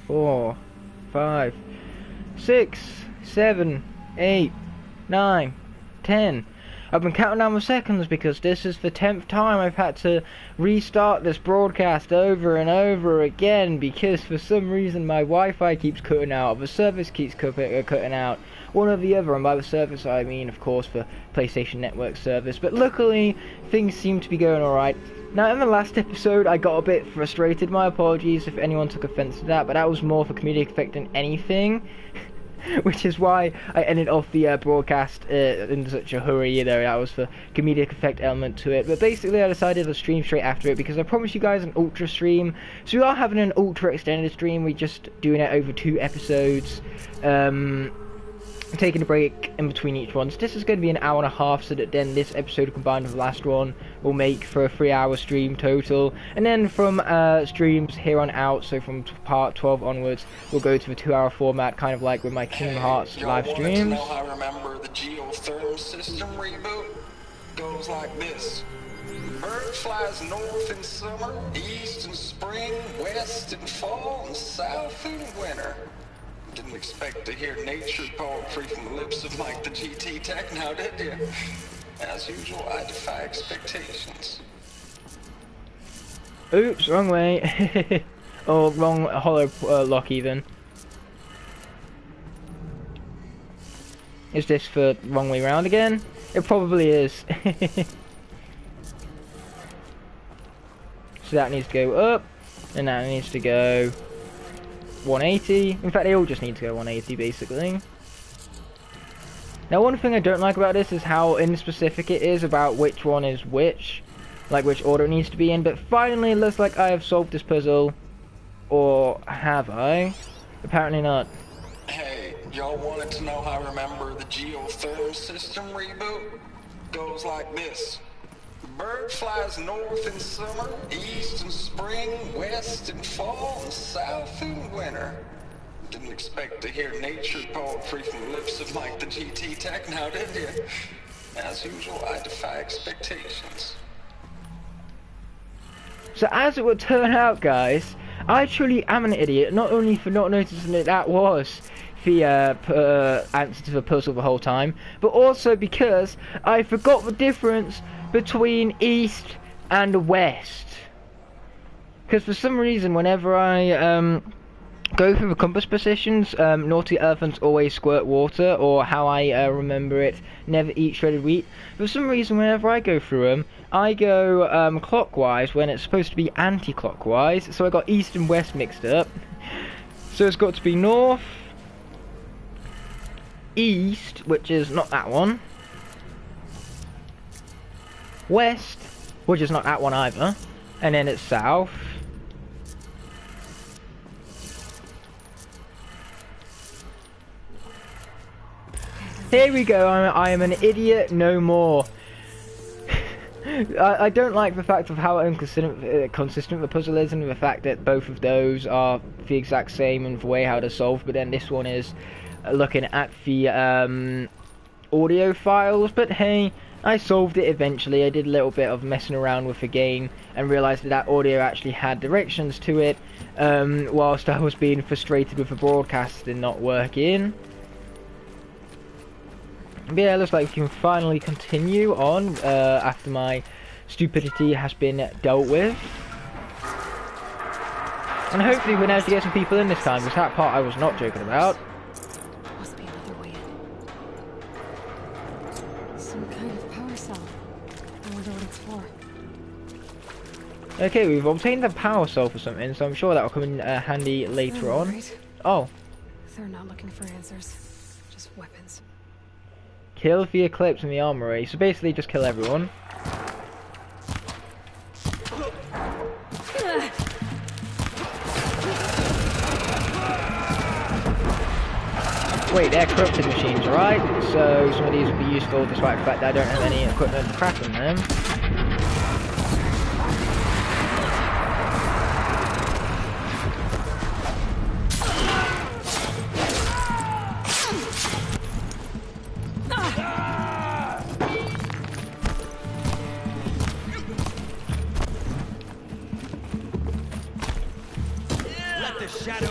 4, 5, 6, 7, 8, 9, 10. I've been counting down the seconds because this is the 10th time I've had to restart this broadcast over and over again because for some reason my Wi-Fi keeps cutting out, the service keeps cutting out, one or the other, and by the service I mean of course the PlayStation Network service, but luckily things seem to be going alright. Now in the last episode I got a bit frustrated, my apologies if anyone took offence to that, but that was more for comedic effect than anything. Which is why I ended off the broadcast in such a hurry, you know, that was the comedic effect element to it. But basically I decided to stream straight after it because I promised you guys an ultra stream. So we are having an ultra extended stream, we're just doing it over 2 episodes. Taking a break in between each one. So this is going to be an hour and a half, so that then this episode combined with the last one will make for a 3-hour stream total. And then from streams here on out, so from part 12 onwards, we'll go to the 2-hour format, kind of like with my Kingdom Hearts live streams. Know how I remember the geothermal system reboot? Goes like this. Bird flies north in summer, east in spring, west in fall, and south in winter. Didn't expect to hear nature poetry from the lips of Mike the GT Tech now, did you? As usual, I defy expectations. Oops, wrong way. Oh, wrong hollow lock even. Is this the wrong way round again? It probably is. So that needs to go up, and that needs to go 180. In fact, they all just need to go 180 basically. Now one thing I don't like about this is how inspecific it is about which one is which, like which order it needs to be in, but finally it looks like I have solved this puzzle. Or have I? Apparently not. Hey, y'all wanted to know how I remember the geothermal system reboot? Goes like this. Bird flies north in summer, east in spring, west in fall, and south in winter. Didn't expect to hear nature poetry from the lips of Mike the GT Tech now, did you? As usual, I defy expectations. So as it would turn out, guys, I truly am an idiot, not only for not noticing that that was the answer to the puzzle the whole time, but also because I forgot the difference between east and west. Because for some reason, whenever I go through the compass positions, naughty elephants always squirt water, or how I remember it, never eat shredded wheat. For some reason, whenever I go through them, I go clockwise when it's supposed to be anti-clockwise, so I got east and west mixed up. So it's got to be north, east, which is not that one, west, which is not that one either, and then it's south. Here we go, I am an idiot no more. I don't like the fact of how inconsistent the puzzle is, and the fact that both of those are the exact same in the way how they're solved, but then this one is looking at the audio files. But hey, I solved it eventually. I did a little bit of messing around with the game and realised that audio actually had directions to it, whilst I was being frustrated with the broadcasting not working. But yeah, it looks like we can finally continue on after my stupidity has been dealt with. And hopefully we manage to get some people in this time, because that part I was not joking about. Must be another way in. Some kind of power cell. I wonder what it's for. Okay, we've obtained the power cell for something, so I'm sure that will come in handy later on. Right. Oh. They're not looking for answers, just weapons. Kill the Eclipse and the Armory. So basically just kill everyone. Wait, they're corrupted machines, right? So some of these would be useful despite the fact that I don't have any equipment to craft in them. Shadow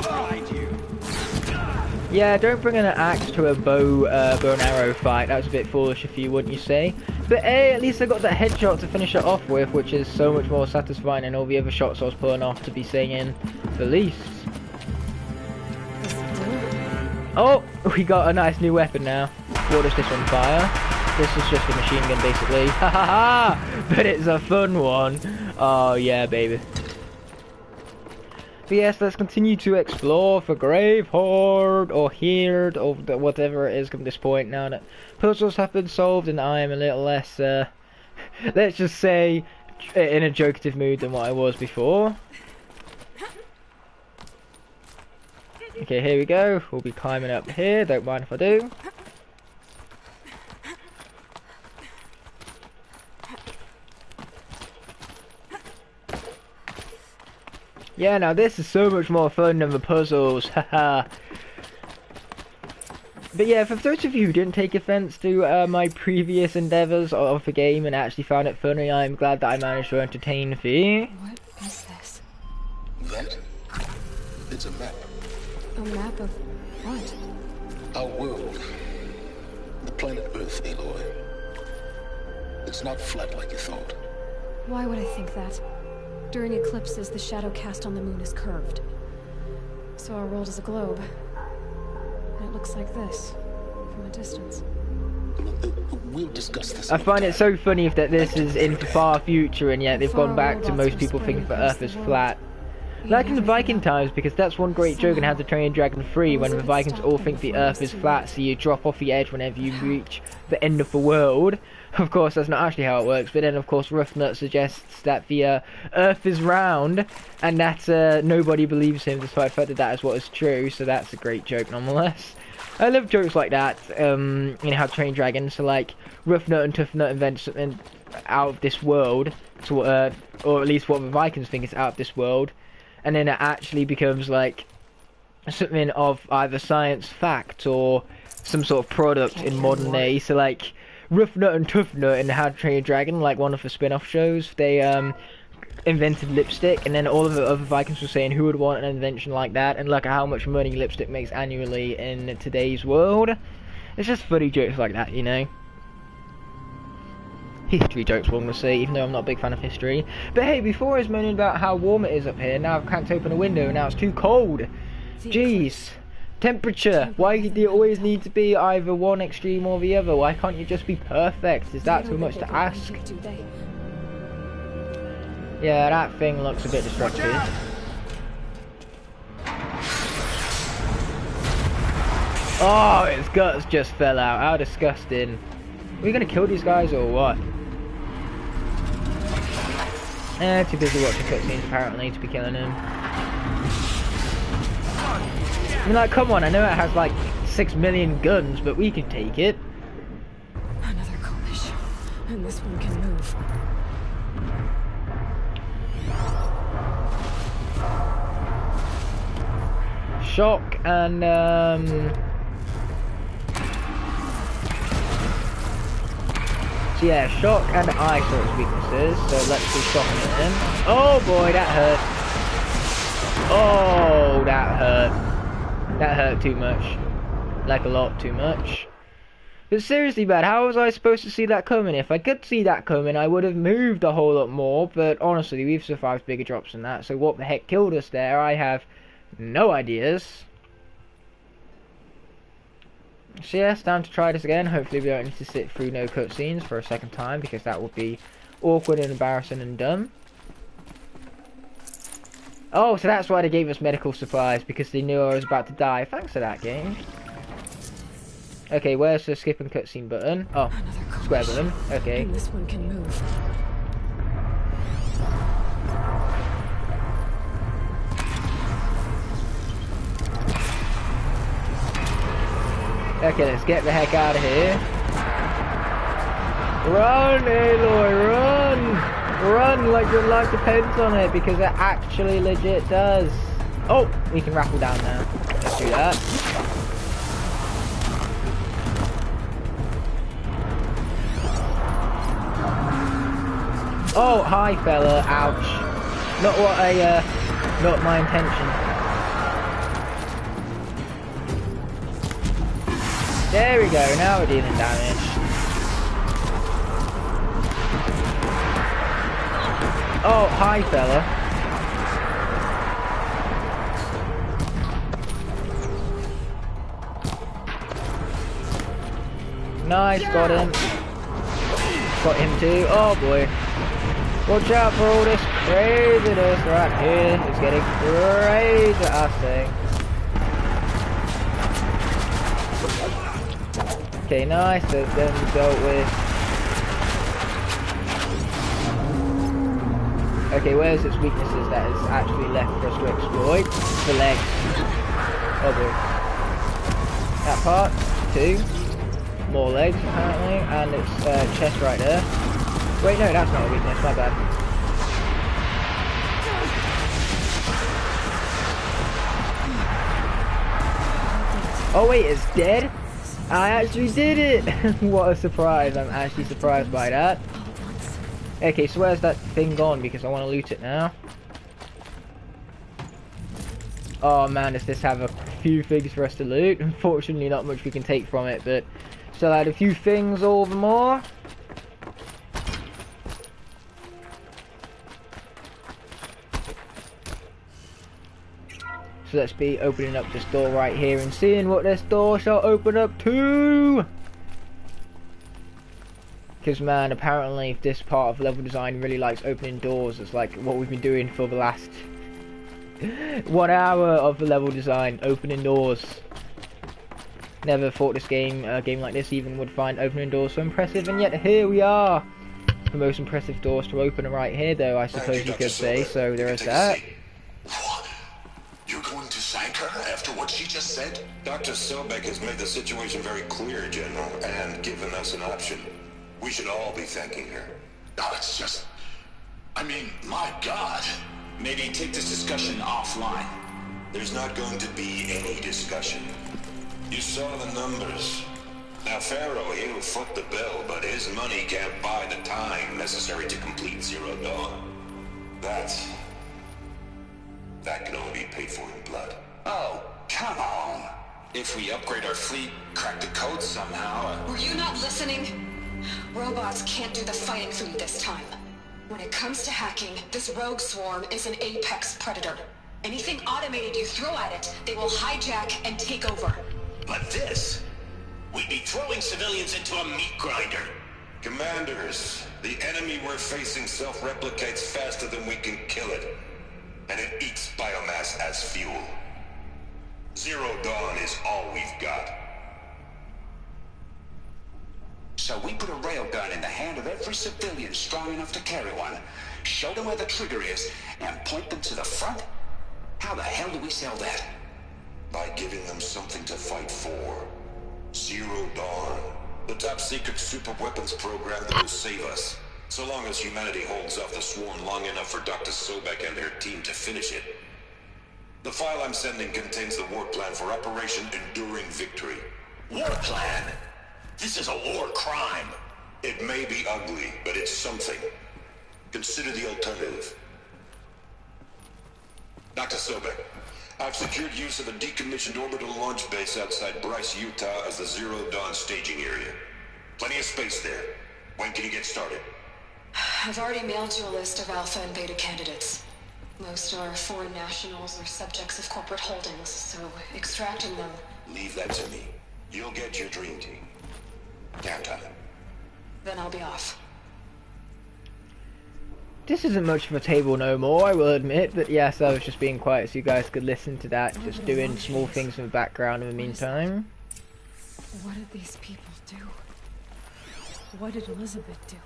Yeah, don't bring an axe to a bow and arrow fight. That was a bit foolish of you, wouldn't you say? But hey, at least I got that headshot to finish it off with, which is so much more satisfying than all the other shots I was pulling off, to be saying the least. Oh, we got a nice new weapon now. What does this one fire? This is just a machine gun, basically. Ha ha ha! But it's a fun one. Oh yeah, baby. But yes, let's continue to explore for Grave Hoard, or Heard, or whatever it is from this point, now that puzzles have been solved and I am a little less, let's just say, in a jokative mood than what I was before. Okay, here we go. We'll be climbing up here, don't mind if I do. Yeah, now this is so much more fun than the puzzles, haha. But yeah, for those of you who didn't take offense to my previous endeavors of the game and actually found it funny, I'm glad that I managed to entertain you. What is this? That? It's a map. A map of what? Our world. The planet Earth, Aloy. It's not flat like you thought. Why would I think that? During eclipses, the shadow cast on the moon is curved. So our world is a globe. And it looks like this, from a distance. We'll discuss this. I find it so funny that this is in the far future and yet they've gone back to most people thinking that Earth is flat. Like in the Viking times, because that's one great joke in How to Train Your Dragon 3, when the Vikings all think the Earth is flat, so you drop off the edge whenever you reach the end of the world. Of course, that's not actually how it works, but then of course Ruffnut suggests that the Earth is round, and that nobody believes him, despite the fact that that is what is true, so that's a great joke nonetheless. I love jokes like that, in How to Train Dragons, so like, Ruffnut and Tuffnut invent something out of this world, to, or at least what the Vikings think is out of this world, and then it actually becomes like something of either science fact or some sort of product in modern day. So like Ruffnut and Tuffnut in How to Train Your Dragon, like one of the spin-off shows, they invented lipstick, and then all of the other Vikings were saying who would want an invention like that, and look at how much money lipstick makes annually in today's world. It's just funny jokes like that, you know. History jokes, one would say, even though I'm not a big fan of history. But hey, before I was moaning about how warm it is up here, now I can't open a window, and now it's too cold. Jeez. Temperature. Why do you always need to be either one extreme or the other? Why can't you just be perfect? Is that too much to ask? Yeah, that thing looks a bit destructive. Oh, its guts just fell out. How disgusting. Are we gonna kill these guys or what? Too busy watching cutscenes apparently to be killing them. I mean, like, come on, I know it has like 6 million guns, but we can take it. Another Kolesh, and this one can move. Shock and so yeah, shock and ice are its weaknesses, so let's do shocking at him. Oh boy, that hurt. Oh, that hurt. That hurt too much. Like a lot too much. But seriously, man, how was I supposed to see that coming? If I could see that coming, I would have moved a whole lot more, but honestly, we've survived bigger drops than that, so what the heck killed us there? I have no ideas. So yeah, it's time to try this again. Hopefully we don't need to sit through no cutscenes for a second time, because that would be awkward and embarrassing and dumb. Oh, so that's why they gave us medical supplies, because they knew I was about to die. Thanks for that, game. Okay, where's the skip and cutscene button? Oh, square button. Okay. And this one can move. Okay, let's get the heck out of here. Run, Aloy, run! Run like your life depends on it, because it actually legit does. Oh, we can raffle down now. Let's do that. Oh, hi fella, ouch. Not what I, not my intention. There we go, now we're dealing damage. Oh, hi fella. Nice, got him. Got him too. Oh boy. Watch out for all this craziness right here. It's getting crazy, I say. Okay, nice. That's them dealt with. Okay, where's its weaknesses that is actually left for us to exploit? The legs. Oh boy. That part. 2. More legs apparently, and its chest right there. Wait, no, that's not a weakness, my bad. Oh wait, it's dead? I actually did it! What a surprise, I'm actually surprised by that. Okay, so where's that thing gone? Because I want to loot it now. Oh man, does this have a few things for us to loot? Unfortunately, not much we can take from it, but still had a few things all the more. So let's be opening up this door right here and seeing what this door shall open up to. Because man, apparently this part of level design really likes opening doors. It's like what we've been doing for the last 1 hour of the level design, opening doors. Never thought this game, a game like this even would find opening doors so impressive, and yet here we are. The most impressive doors to open are right here though, I suppose you could say, so there is that. What? You're going to thank her after what she just said? Dr. Sobek has made the situation very clear, General, and given us an option. We should all be thanking her. No, it's just... I mean, my God. Maybe take this discussion offline. There's not going to be any discussion. You saw the numbers. Now, Pharaoh, he'll foot the bill, but his money can't buy the time necessary to complete Zero Dawn. That can only be paid for in blood. Oh, come on. If we upgrade our fleet, crack the code somehow... Were you not listening? Robots can't do the fighting for you this time. When it comes to hacking, this rogue swarm is an apex predator. Anything automated you throw at it, they will hijack and take over. But this... we'd be throwing civilians into a meat grinder. Commanders, the enemy we're facing self-replicates faster than we can kill it. And it eats biomass as fuel. Zero Dawn is all we've got. So we put a railgun in the hand of every civilian strong enough to carry one, show them where the trigger is, and point them to the front? How the hell do we sell that? By giving them something to fight for. Zero Dawn. The top secret super weapons program that will save us. So long as humanity holds off the swarm long enough for Dr. Sobek and her team to finish it. The file I'm sending contains the war plan for Operation Enduring Victory. War plan? This is a war crime. It may be ugly, but it's something. Consider the alternative. Dr. Sobek, I've secured use of a decommissioned orbital launch base outside Bryce, Utah as the Zero Dawn staging area. Plenty of space there. When can you get started? I've already mailed you a list of Alpha and Beta candidates. Most are foreign nationals or subjects of corporate holdings, so extracting them... Leave that to me. You'll get your dream team. Downtime. Then I'll be off. This isn't much of a table no more, I will admit, but yes, I was just being quiet so you guys could listen to that, just doing small things in the background in the meantime. What did these people do? What did Elizabeth do?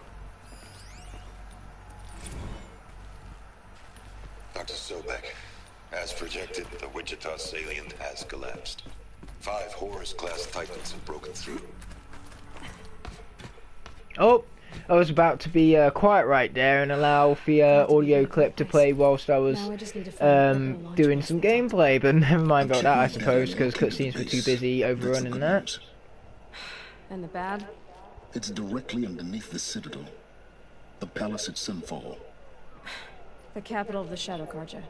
Dr. Sobek, as projected, the Wichita salient has collapsed. 5 Horus-class Titans have broken through. Oh, I was about to be quiet right there and allow the audio clip to play whilst I was doing some gameplay, but never mind about that, I suppose, because cutscenes were too busy overrunning that. And the bad? It's directly underneath the Citadel. The palace at Sunfall. The capital of the Shadow Carja.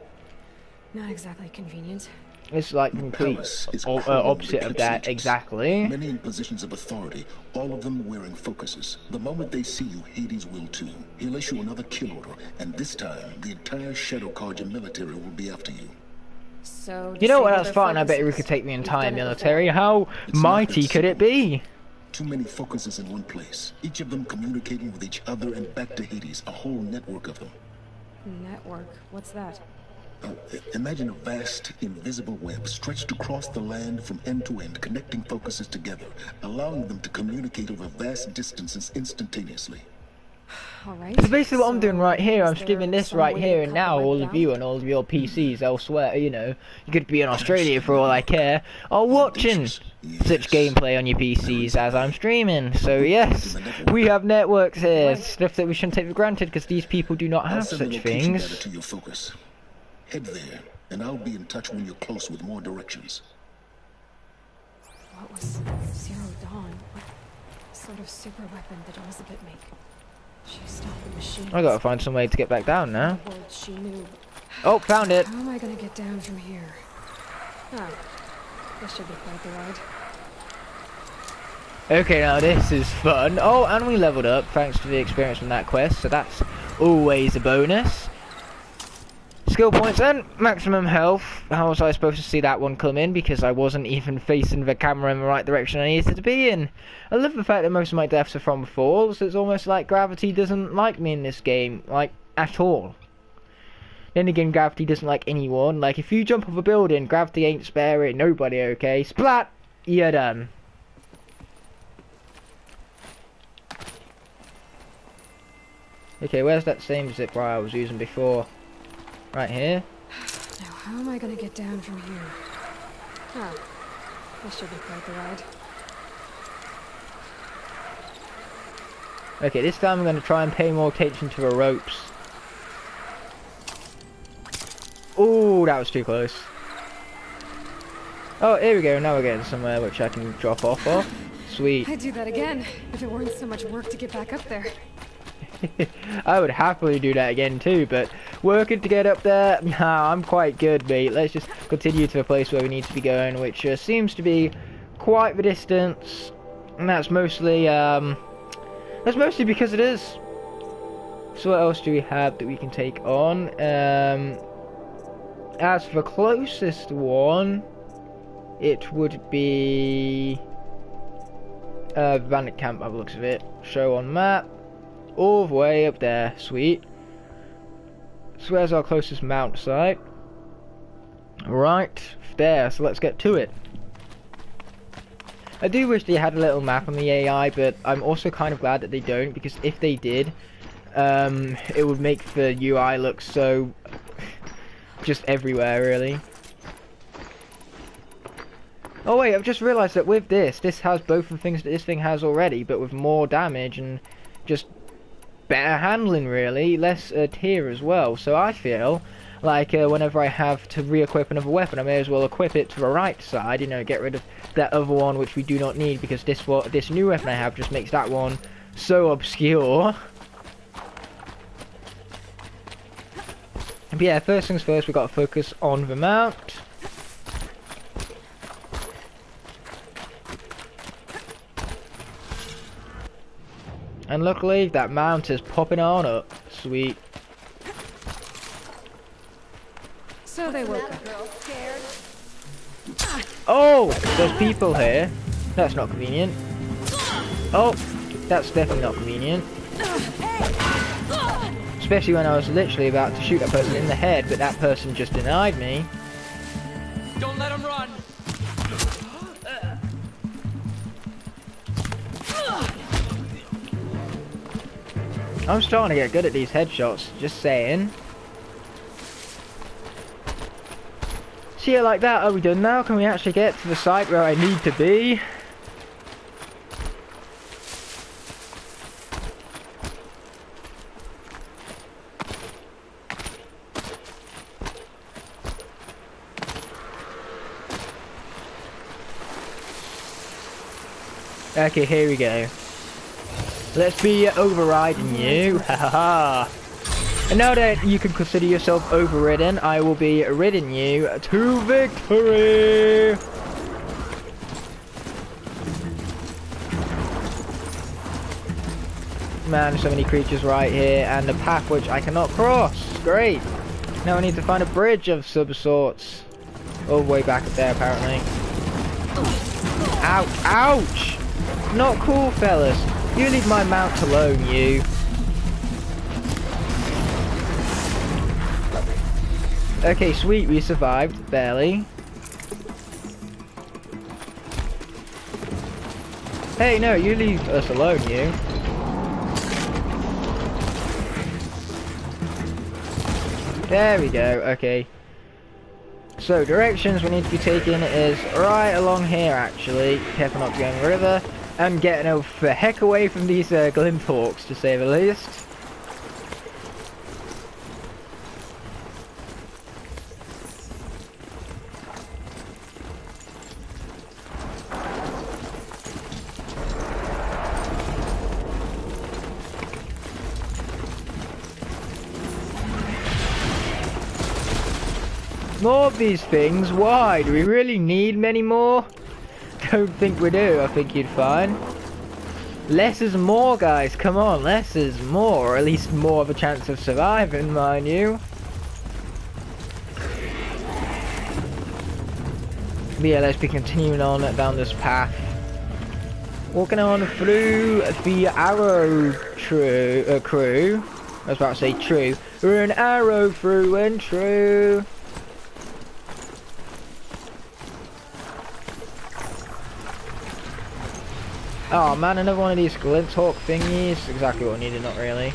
Not exactly convenient. It's like complete palace is opposite of that, agents. exactly. Many in positions of authority, all of them wearing focuses. The moment they see you, Hades will too. He'll issue another kill order, and this time, the entire Shadow Carja military will be after you. So You know what, disable that's their fine. I bet you we focuses. could take the We've entire done it military. before. How It's not mighty that could it simple. be? Too many focuses in one place, each of them communicating with each other and back to Hades, a whole network of them. Network. What's that? Imagine a vast, invisible web stretched across the land from end to end, connecting focuses together, allowing them to communicate over vast distances instantaneously. All right. It's basically what I'm doing right here. is I'm streaming there this some right way to here and cut now, the all web of you down? and all of your PCs elsewhere, you know. You could be in Australia for all I care, are watching such gameplay on your PCs as I'm streaming. So yes, we have networks here, stuff that we shouldn't take for granted because these people do not I'll have send the such location data things. to your focus. Head there, and I'll be in touch when you're close with more directions. What was Zero Dawn? What sort of super weapon did Elizabeth make? She stopped the machine. I gotta find some way to get back down now. Words she knew. Oh, found it. How am I gonna get down from here? Oh, this should be quite the ride. Okay, now this is fun. Oh, and we leveled up thanks to the experience from that quest, so that's always a bonus. Skill points and maximum health. How was I supposed to see that one come in? Because I wasn't even facing the camera in the right direction I needed to be in. I love the fact that most of my deaths are from falls. It's almost like gravity doesn't like me in this game, like, at all. Then again, gravity doesn't like anyone. Like, if you jump off a building, gravity ain't sparing nobody, okay? Splat! You're done. Okay, where's that same zip wire I was using before? Right here. Now, how am I gonna get down from here? Oh, this should be quite the ride. Okay, this time I'm going to try and pay more attention to the ropes. Ooh, that was too close. Oh, here we go. Now we're getting somewhere which I can drop off of. Sweet. I'd do that again, if it weren't so much work to get back up there. I would happily do that again too, but working to get up there, nah, I'm quite good, mate. Let's just continue to the place where we need to be going, which seems to be quite the distance, and that's mostly because it is. So what else do we have that we can take on? As for the closest one, it would be Bandit Camp by the looks of it. Show on map. All the way up there, sweet. So where's our closest mount site? Right there, so let's get to it. I do wish they had a little map on the AI, but I'm also kind of glad that they don't, because if they did, it would make the UI look so just everywhere, really. Oh wait, I've just realised that with this has both the things that this thing has already, but with more damage and just better handling, really, less tier as well. So I feel like whenever I have to re-equip another weapon, I may as well equip it to the right side, you know, get rid of that other one which we do not need, because this new weapon I have just makes that one so obscure. But yeah, first things first, we've got to focus on the mount. And luckily, that mount is popping on up. Sweet. So they woke up. Oh, there's people here. That's not convenient. Oh, that's definitely not convenient. Especially when I was literally about to shoot that person in the head, but that person just denied me. Don't let him run. I'm starting to get good at these headshots, just saying. So yeah, like that, are we done now? Can we actually get to the site where I need to be? Okay, here we go. Let's be overriding you. Ha ha ha. And now that you can consider yourself overridden, I will be ridding you to victory! Man, so many creatures right here, and a path which I cannot cross. Great! Now I need to find a bridge of some sorts. All the way back up there, apparently. Ouch! Ouch! Not cool, fellas. You leave my mount alone, you. Okay, sweet, we survived, barely. Hey, no, you leave us alone, you. There we go, okay. So, directions we need to be taking is right along here, actually. Careful not to go in the river. And getting the heck away from these Glinthawks, to say the least. More of these things? Why? Do we really need many more? Don't think we do, I think you'd find. Less is more, guys, come on, less is more, or at least more of a chance of surviving, mind you. But yeah, let's be continuing on down this path. Walking on through the arrow crew. I was about to say true. We're an arrow through and true. Oh man, another one of these Glinthawk thingies. Exactly what I needed, not really.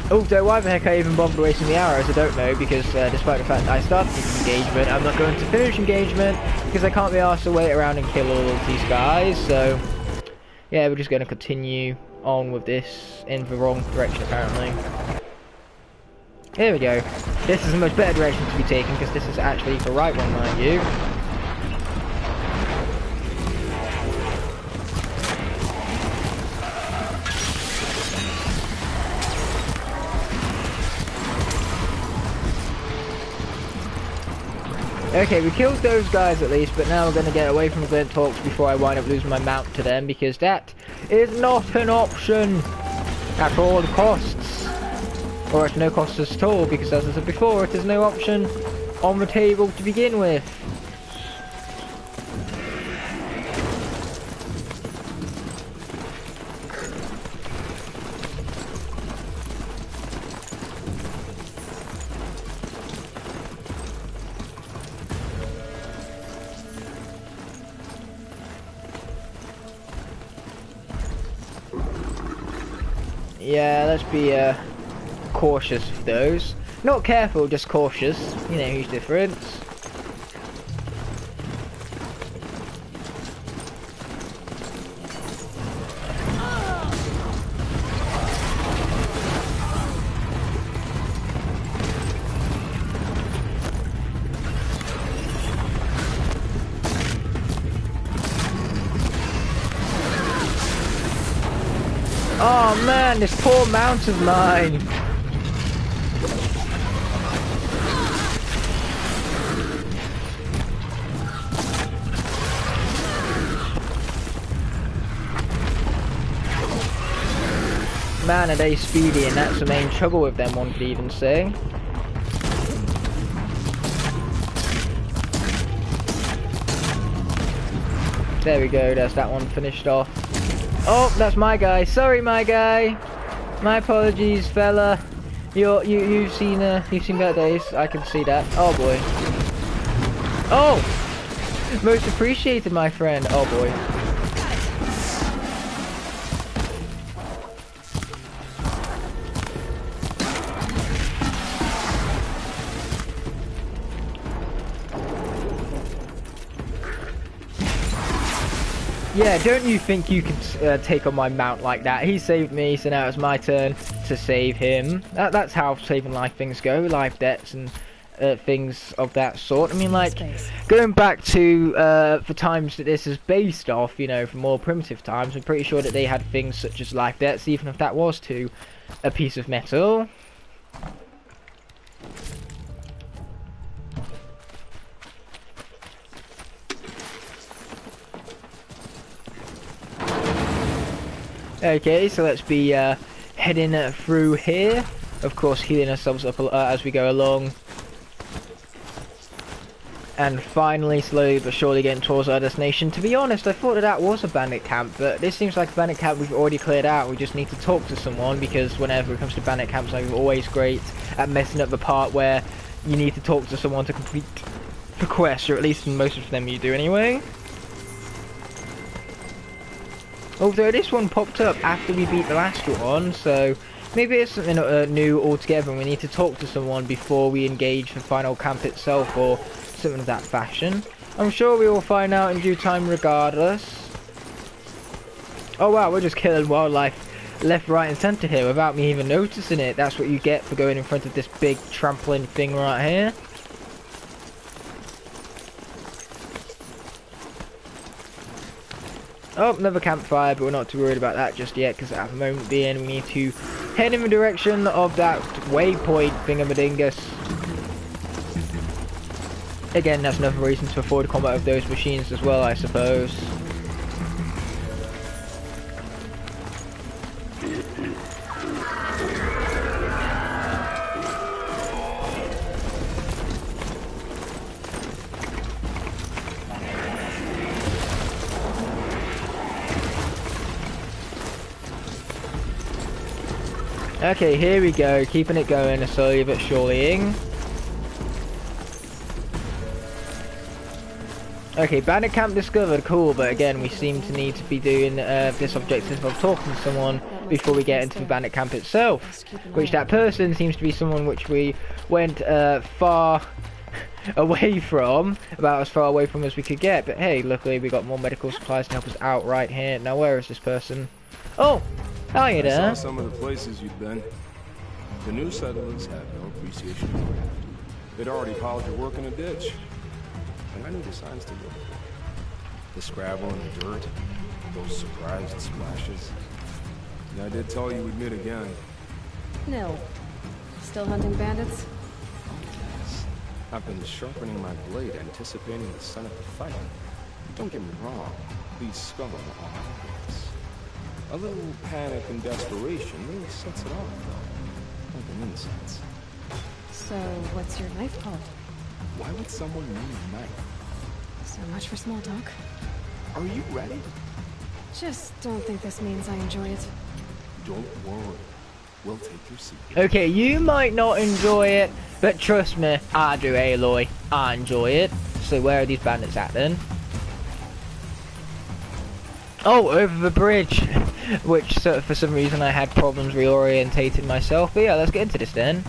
Oh, why the heck I even bothered wasting the arrows, I don't know, because despite the fact that I started the engagement, I'm not going to finish engagement, because I can't be asked to wait around and kill all of these guys, so... Yeah, we're just going to continue on with this in the wrong direction, apparently. Here we go. This is a much better direction to be taken, because this is actually the right one, mind you. Okay, we killed those guys at least, but now we're going to get away from the Glinthawks before I wind up losing my mount to them, because that is not an option at all costs. Or at no cost at all, because as I said before, it is no option on the table to begin with. Yeah, let's be cautious with those. Not careful, just cautious. You know, huge difference. Oh man, this poor mount of mine. Man, are they speedy, and that's the main trouble with them, one could even say. There we go, that's that one finished off. Oh, that's my guy. Sorry, my guy. My apologies, fella. You've seen better days. I can see that. Oh boy. Oh, most appreciated, my friend. Oh boy. Yeah, don't you think you can take on my mount like that? He saved me, so now it's my turn to save him. That's how saving life things go, life debts and things of that sort. I mean, like, going back to the times that this is based off, you know, from more primitive times, I'm pretty sure that they had things such as life debts, even if that was to a piece of metal. Okay, so let's be heading through here. Of course, healing ourselves up as we go along. And finally, slowly but surely getting towards our destination. To be honest, I thought that was a bandit camp, but this seems like a bandit camp we've already cleared out. We just need to talk to someone, because whenever it comes to bandit camps, I'm always great at messing up the part where you need to talk to someone to complete the quest, or at least in most of them you do anyway. Although this one popped up after we beat the last one, so maybe it's something new altogether, and we need to talk to someone before we engage the final camp itself, or something of that fashion. I'm sure we will find out in due time regardless. Oh wow, we're just killing wildlife left, right and centre here without me even noticing it. That's what you get for going in front of this big trampling thing right here. Oh, another campfire, but we're not too worried about that just yet, because at the moment being, we need to head in the direction of that waypoint thingamadingus. Again, that's another reason to avoid combat of those machines as well, I suppose. Okay, here we go, keeping it going slowly but surely. Okay, bandit camp discovered, cool, but again, we seem to need to be doing this objective of talking to someone before we get into the bandit camp itself. Which that person seems to be someone which we went far away from, about as far away from as we could get. But hey, luckily we got more medical supplies to help us out right here. Now where is this person? Oh! Hiya there. I saw some of the places you'd been. The new settlers had no appreciation for it. They'd already piled your work in a ditch. And I knew the signs to look for. The scrabble in the dirt, those surprised splashes. And I did tell you we'd meet again. No. Still hunting bandits? Yes. I've been sharpening my blade, anticipating the son of the fight. Don't get me wrong, these scum are obvious. A little panic and desperation really sets it off, though. Like an incense. So, what's your knife called? Why would someone need a knife? So much for small talk. Are you ready? Just don't think this means I enjoy it. Don't worry. We'll take your seat. Okay, you might not enjoy it, but trust me, I do, Aloy. I enjoy it. So where are these bandits at then? Oh, over the bridge, which for some reason I had problems reorientating myself. But yeah, let's get into this then.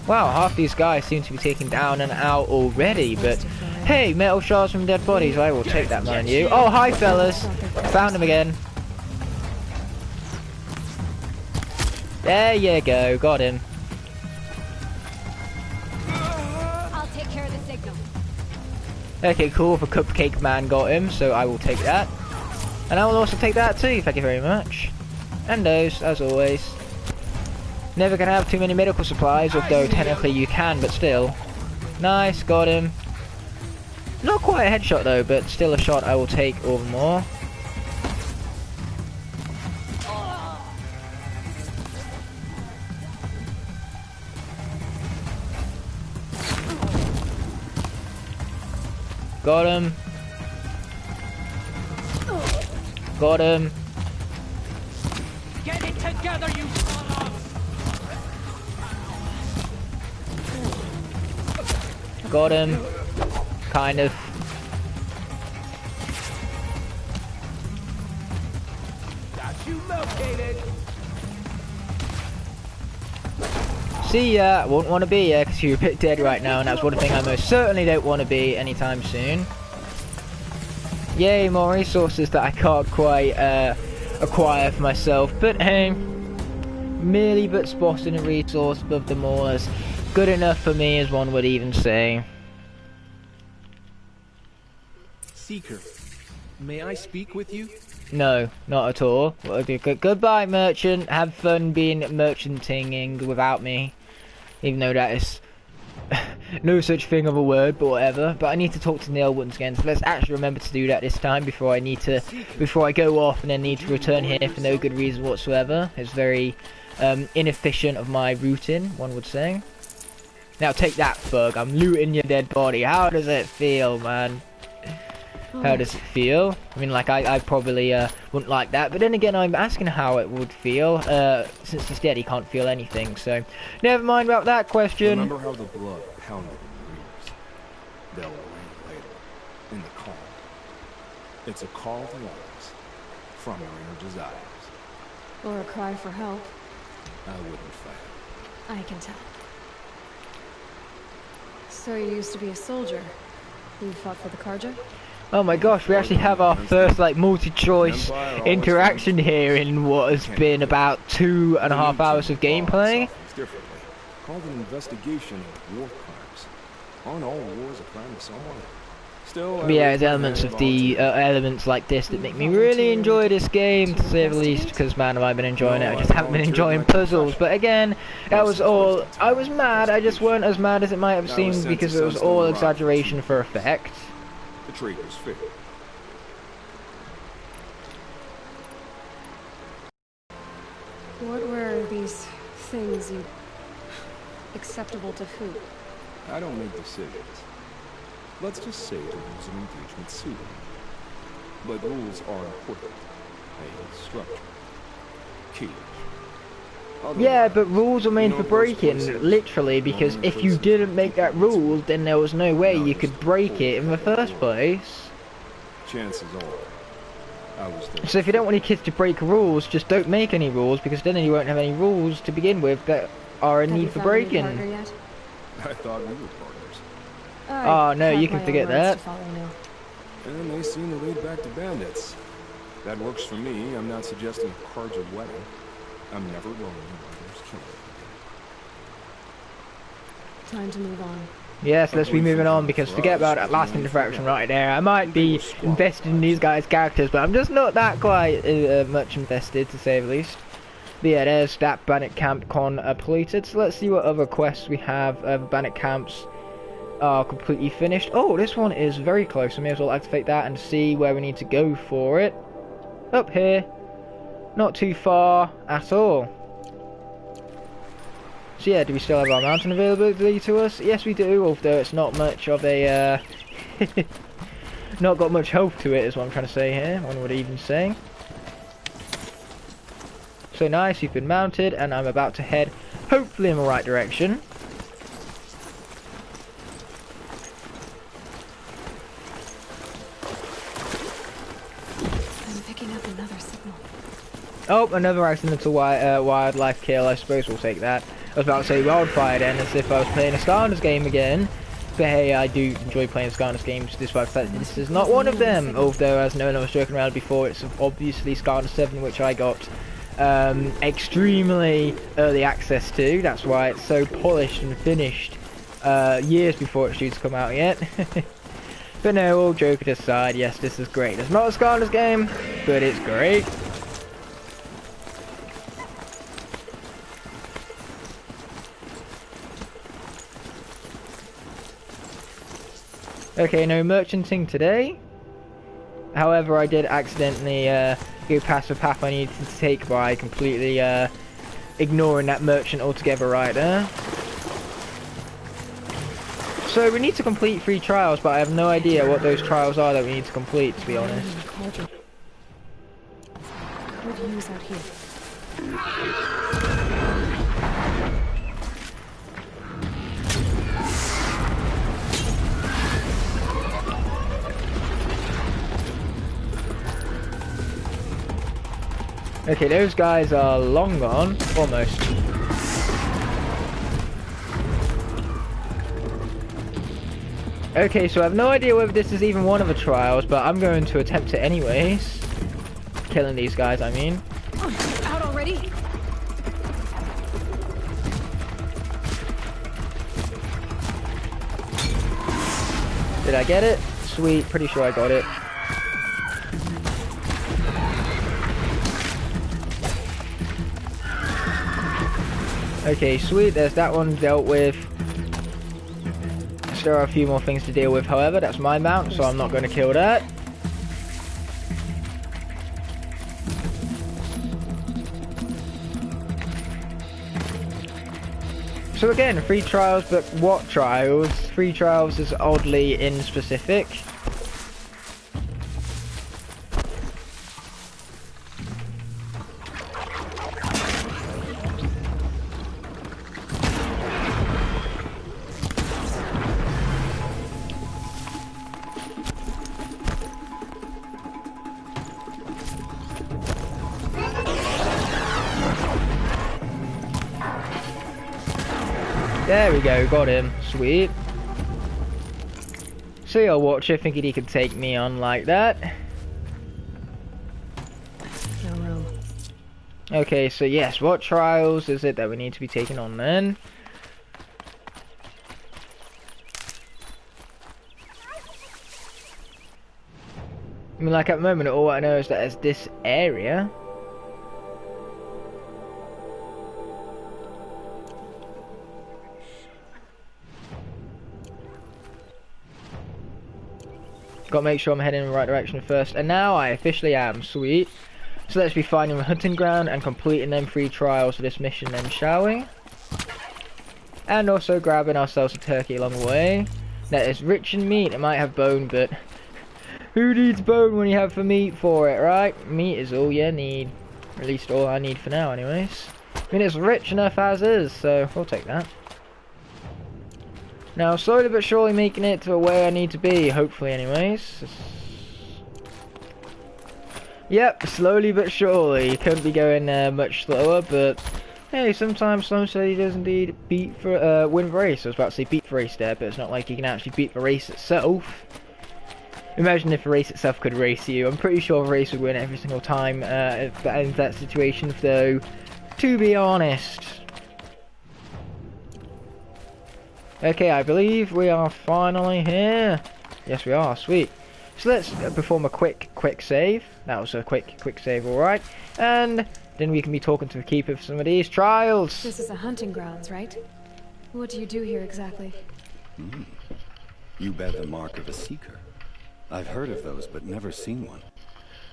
Wow, half these guys seem to be taken down and out already, but hey, metal shards from dead bodies, I will take that, mind you. Oh, hi fellas! Found him again. There you go, got him. I'll take care of the signal. Okay, cool, the Cupcake Man got him, so I will take that. And I will also take that too, thank you very much. And those, as always. Never gonna have too many medical supplies, although technically you can, but still. Nice, got him. Not quite a headshot though, but still a shot I will take all the more. Got him. Got him. Get it together, you son of... Got him. Kind of. Got you located. See ya, won't want to be ya, because you're a bit dead right now, and that's one thing I most certainly don't want to be anytime soon. Yay, more resources that I can't quite acquire for myself, but hey, merely but spotting a resource above them all as good enough for me, as one would even say. Seeker, may I speak with you? No, not at all. Well, goodbye, merchant. Have fun being merchanting without me. Even though that is no such thing of a word, but whatever. But I need to talk to Neil once again, so let's actually remember to do that this time before I go off and then need to return here for no good reason whatsoever. It's very inefficient of my routing, one would say. Now take that, Bug. I'm looting your dead body. How does it feel, man? How does it feel? I mean, like, I probably wouldn't like that, but then again, I'm asking how it would feel. Since he's dead, he can't feel anything, so never mind about that question. Remember how the blood pounded in your ears? They'll away later, in the calm. It's a call to arms, from your inner desires. Or a cry for help. I wouldn't fight. I can tell. So you used to be a soldier. You fought for the Carja? Oh my gosh, we actually have our first like multi-choice interaction here in what has been about 2.5 hours of gameplay. Called an investigation of war crimes. Aren't all wars a crime to someone? Still, but yeah, there's elements of the elements like this that make me really enjoy this game, to say the least, because man have I been enjoying it. I just haven't been enjoying puzzles, but again, that was all. I was mad, I just weren't as mad as it might have seemed because it was all exaggeration for effect. The trade was fair. What were these things you... acceptable to who? I don't make decisions. Let's just say the rules of engagement suit me. But rules are important. A structure. Key. Yeah, but rules are made for breaking, literally, because if you didn't make that rule, then there was no way you could break it in the first place. Chances are, I was there. So if you don't want your kids to break rules, just don't make any rules, because then you won't have any rules to begin with that are in need for breaking. I thought we were partners. Oh no, you can forget that. And they seem to lead back to bandits. That works for me. I'm not suggesting a Carja wedding. I'm never going to kill it. Time to move on. Yes, let's be moving on, because forget about that last interaction right there. I might be invested in these guys' characters, but I'm just not that quite much invested, to say the least. But yeah, there's that bandit camp completed. So let's see what other quests we have. Bandit camps are completely finished. Oh, this one is very close. I may as well activate that and see where we need to go for it. Up here. Not too far at all. So yeah, do we still have our mountain availability to us? Yes, we do, although it's not much of a... not got much health to it, is what I'm trying to say here. One would even say. So nice, you've been mounted, and I'm about to head, hopefully in the right direction. I'm picking up another signal. Oh, another accidental wildlife kill. I suppose we'll take that. I was about to say wildfire then, as if I was playing a Skarnus game again. But hey, I do enjoy playing Skarnus games, despite the fact that this is not one of them. Although, as no one was joking around before, it's obviously Skarnus 7, which I got extremely early access to. That's why it's so polished and finished years before it's due to come out yet. But no, all joking aside, yes, this is great. It's not a Skarnus game, but it's great. Okay, no merchanting today. However, I did accidentally go past the path I needed to take by completely ignoring that merchant altogether right there. So we need to complete 3 trials, but I have no idea what those trials are that we need to complete, to be honest. Good news out here. Okay, those guys are long gone, almost. Okay, so I have no idea whether this is even one of the trials, but I'm going to attempt it anyways. Killing these guys, I mean. Out already? Did I get it? Sweet, pretty sure I got it. Okay, sweet, there's that one dealt with. There are a few more things to deal with, however, that's my mount, so I'm not going to kill that. So again, free trials, but what trials? Free trials is oddly inspecific. There we go, got him. Sweet. See our watcher thinking he could take me on like that. No room. Okay, so yes, what trials is it that we need to be taking on then? I mean, like at the moment, all I know is that there's this area. Got to make sure I'm heading in the right direction first, and now I officially am. Sweet. So let's be finding the hunting ground and completing them 3 trials for this mission then, shall we? And also grabbing ourselves a turkey along the way. That is rich in meat. It might have bone, but who needs bone when you have the meat for it, right? Meat is all you need. At least all I need for now anyways. I mean, it's rich enough as is, so we'll take that. Now, slowly but surely making it to where I need to be, hopefully anyways. Yep, slowly but surely. Couldn't be going much slower, but hey, sometimes slow and steady does indeed win the race. I was about to say beat the race there, but it's not like you can actually beat the race itself. Imagine if the race itself could race you. I'm pretty sure the race would win every single time in that situation, though, to be honest. Okay, I believe we are finally here. Yes, we are. Sweet. So let's perform a quick save. That was a quick save, alright. And then we can be talking to the keeper for some of these trials. This is a hunting grounds, right? What do you do here exactly? You bear the mark of a seeker. I've heard of those, but never seen one.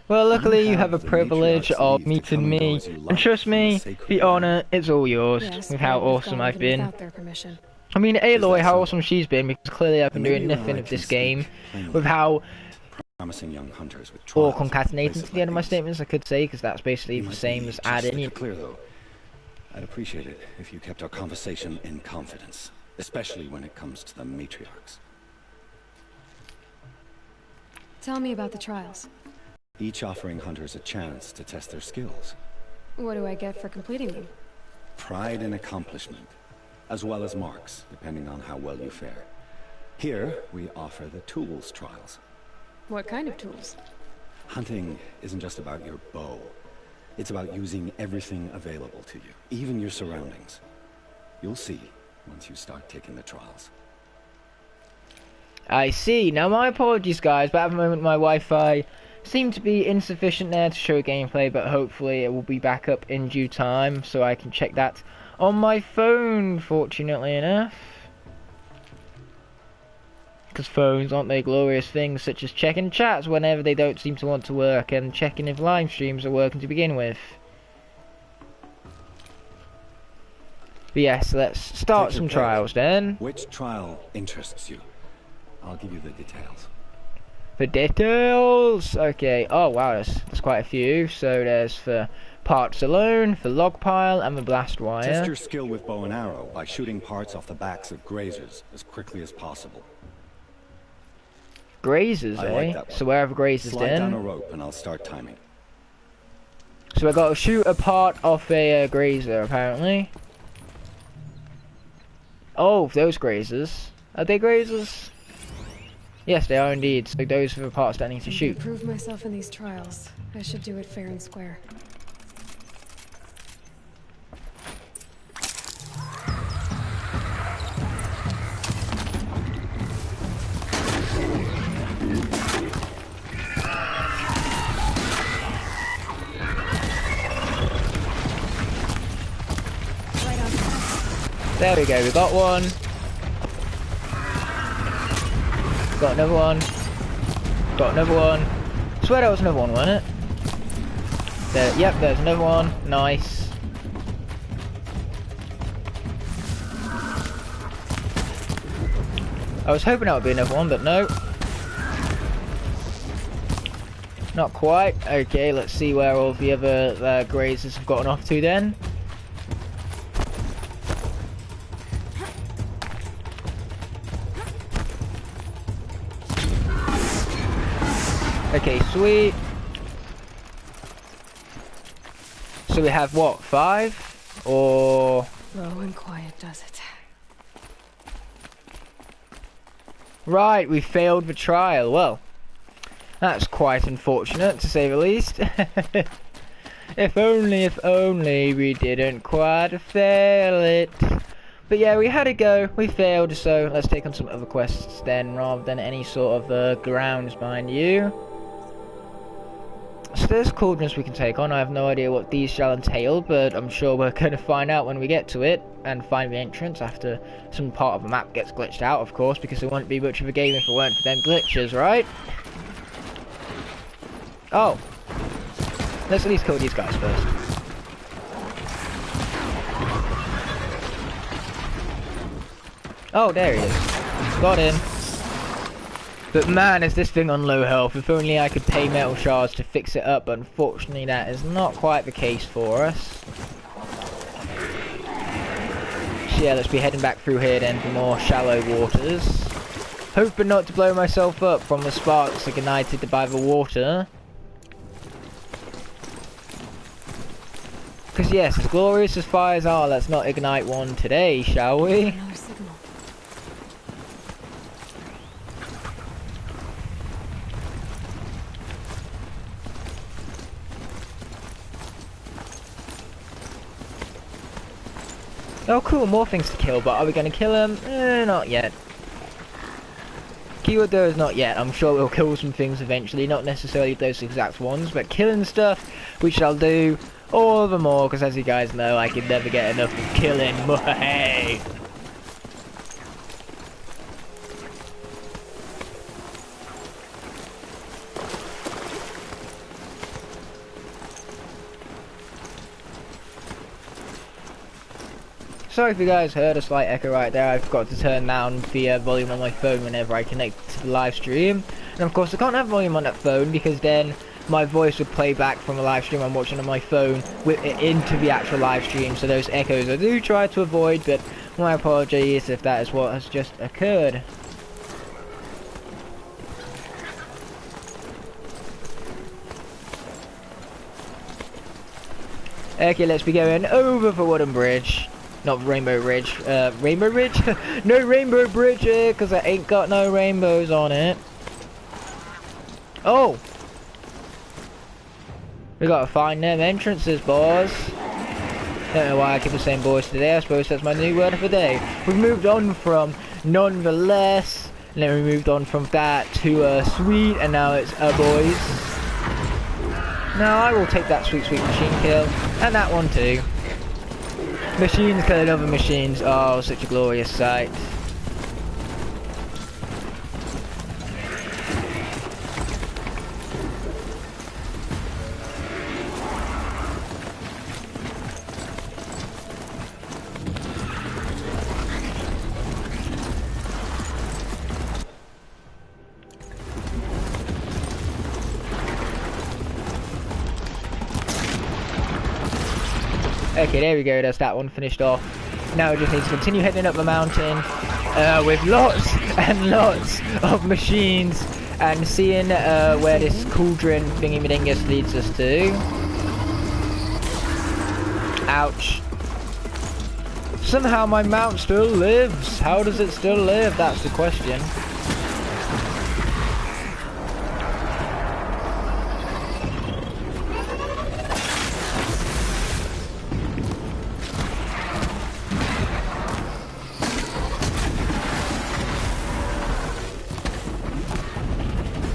Well, luckily you have the privilege of meeting me. And trust me, the honor is all yours, with how awesome I've been. Without their permission. I mean, Aloy, how awesome she's been, because clearly I've been doing nothing of this game, with how promising young hunters with all concatenating to the end of my statements, I could say, because that's basically the same as adding. Clear though, I'd appreciate it if you kept our conversation in confidence, especially when it comes to the matriarchs. Tell me about the trials. Each offering hunters a chance to test their skills. What do I get for completing them? Pride and accomplishment, as well as marks, depending on how well you fare. Here, we offer the tools trials. What kind of tools? Hunting isn't just about your bow. It's about using everything available to you, even your surroundings. You'll see once you start taking the trials. I see. Now, my apologies, guys, but at the moment my Wi-Fi seemed to be insufficient there to show gameplay, but hopefully it will be back up in due time, so I can check that on my phone, fortunately enough. Because phones, aren't they glorious things, such as checking chats whenever they don't seem to want to work, and checking if live streams are working to begin with. But yes, let's start some trials then. Which trial interests you? I'll give you the details. The details! Okay, oh wow, there's quite a few. So there's for parts alone, for log pile, and the blast wire. Test your skill with bow and arrow by shooting parts off the backs of grazers as quickly as possible. Grazers, eh? So where have grazers Slide then? down a rope and I'll start timing. So I got to shoot a part off a grazer, apparently. Oh, those grazers. Are they grazers? Yes, they are indeed. So those are the parts that I need to shoot. To prove myself in these trials, I should do it fair and square. There we go, we got one. Got another one. Got another one. Swear there was another one, wasn't it? There, yep, there's another one. Nice. I was hoping that would be another one, but no. Not quite. Okay, let's see where all the other grazers have gotten off to then. Okay, sweet. So we have what, 5? Or... Low and quiet does it. Right, we failed the trial. Well, that's quite unfortunate, to say the least. If only we didn't quite fail it. But yeah, we had a go, we failed, so let's take on some other quests then, rather than any sort of grounds, mind you. So there's cauldrons we can take on. I have no idea what these shall entail, but I'm sure we're going to find out when we get to it and find the entrance after some part of the map gets glitched out, of course, because it wouldn't be much of a game if it weren't for them glitches, right? Oh. Let's at least kill these guys first. Oh, there he is. Got him. But man, is this thing on low health. If only I could pay metal shards to fix it up, but unfortunately that is not quite the case for us. So yeah, let's be heading back through here then for more shallow waters. Hoping not to blow myself up from the sparks ignited by the water. Because yes, as glorious as fires are, let's not ignite one today, shall we? Another signal. Oh cool, more things to kill, but are we going to kill them? Not yet. Keyword though is not yet. I'm sure we'll kill some things eventually, not necessarily those exact ones, but killing stuff, we shall do all the more, because as you guys know, I can never get enough of killing. Hey. Sorry if you guys heard a slight echo right there. I forgot to turn down the volume on my phone whenever I connect to the live stream. And of course I can't have volume on that phone because then my voice would play back from the live stream I'm watching on my phone into the actual live stream. So those echoes I do try to avoid, but my apologies if that is what has just occurred. Okay, let's be going over the wooden bridge. Not Rainbow Ridge. Rainbow Ridge? No Rainbow Bridge here, because I ain't got no rainbows on it. Oh! We gotta find them entrances, boys. Don't know why I keep the same boys today. I suppose that's my new word of the day. We've moved on from nonetheless, and then we moved on from that to sweet, and now it's boys. Now I will take that sweet, sweet machine kill, and that one too. Machines killing other machines. Oh, such a glorious sight. Okay, there we go, that's that one finished off. Now we just need to continue heading up the mountain with lots and lots of machines and seeing where this cauldron thingy-madingus leads us to. Ouch. Somehow my mount still lives. How does it still live? That's the question.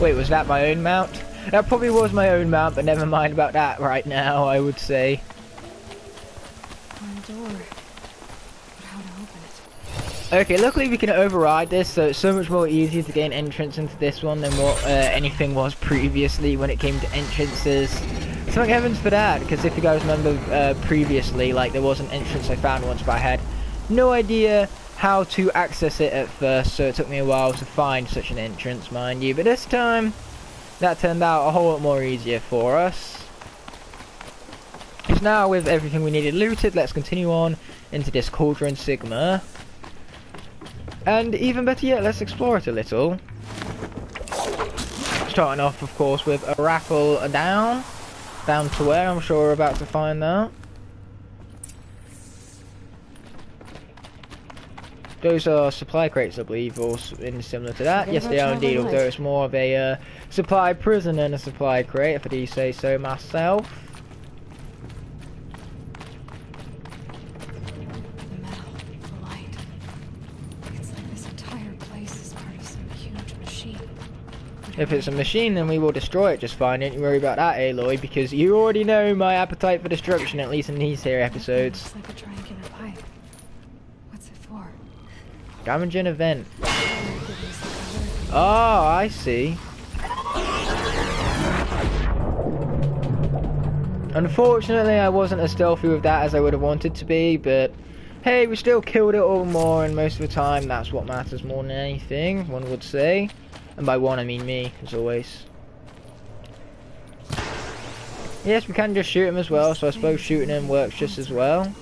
Wait, was that my own mount? That probably was my own mount, but never mind about that right now, I would say. On a door. But how to open Okay, luckily we can override this, so it's so much more easier to gain entrance into this one than what anything was previously when it came to entrances. So thank heavens for that, because if you guys remember previously, like, there was an entrance I found once, but I had no idea how to access it at first, so it took me a while to find such an entrance, mind you. But this time, that turned out a whole lot more easier for us. So now, with everything we needed looted, let's continue on into this Cauldron Sigma. And even better yet, let's explore it a little. Starting off, of course, with a raffle down. Down to where? I'm sure we're about to find that. Those are supply crates, I believe, or similar to that. Yes, they are indeed, although it's more of a supply prison than a supply crate, if I do say so myself. If it's a machine, then we will destroy it just fine. Don't you worry about that, Aloy, because you already know my appetite for destruction, at least in these here episodes. It's like a triangular pipe. What's it for? Damaging event. Oh, I see. Unfortunately, I wasn't as stealthy with that as I would have wanted to be, but hey, we still killed it all more, and most of the time, that's what matters more than anything, one would say. And by one, I mean me, as always. Yes, we can just shoot him as well, so I suppose shooting him works just as well.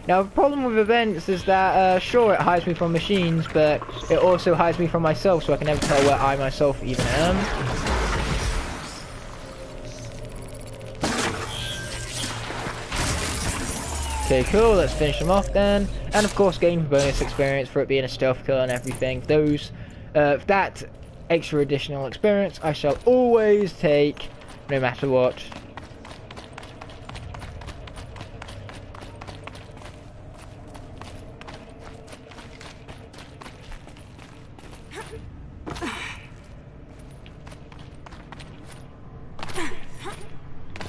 Now, the problem with events is that, sure, it hides me from machines, but it also hides me from myself, so I can never tell where I myself even am. Okay, cool, let's finish them off then. And of course, gain bonus experience for it being a stealth kill and everything. Those, that extra additional experience I shall always take, no matter what.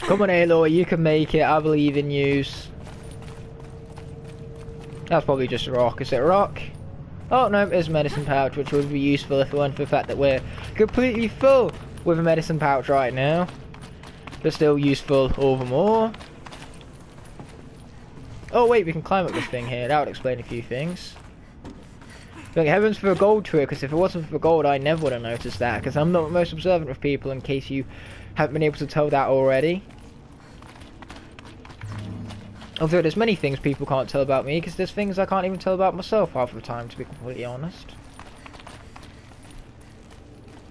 Come on, Aloy, you can make it. I believe in you. That's probably just a rock. Is it a rock? Oh no, it's a medicine pouch, which would be useful if it weren't for the fact that we're completely full with a medicine pouch right now. But still useful all the more. Oh wait, we can climb up this thing here. That would explain a few things. Thank heavens for a gold tree, because if it wasn't for gold, I never would have noticed that, because I'm not the most observant of people, in case you haven't been able to tell that already. Although there's many things people can't tell about me, because there's things I can't even tell about myself half the time, to be completely honest.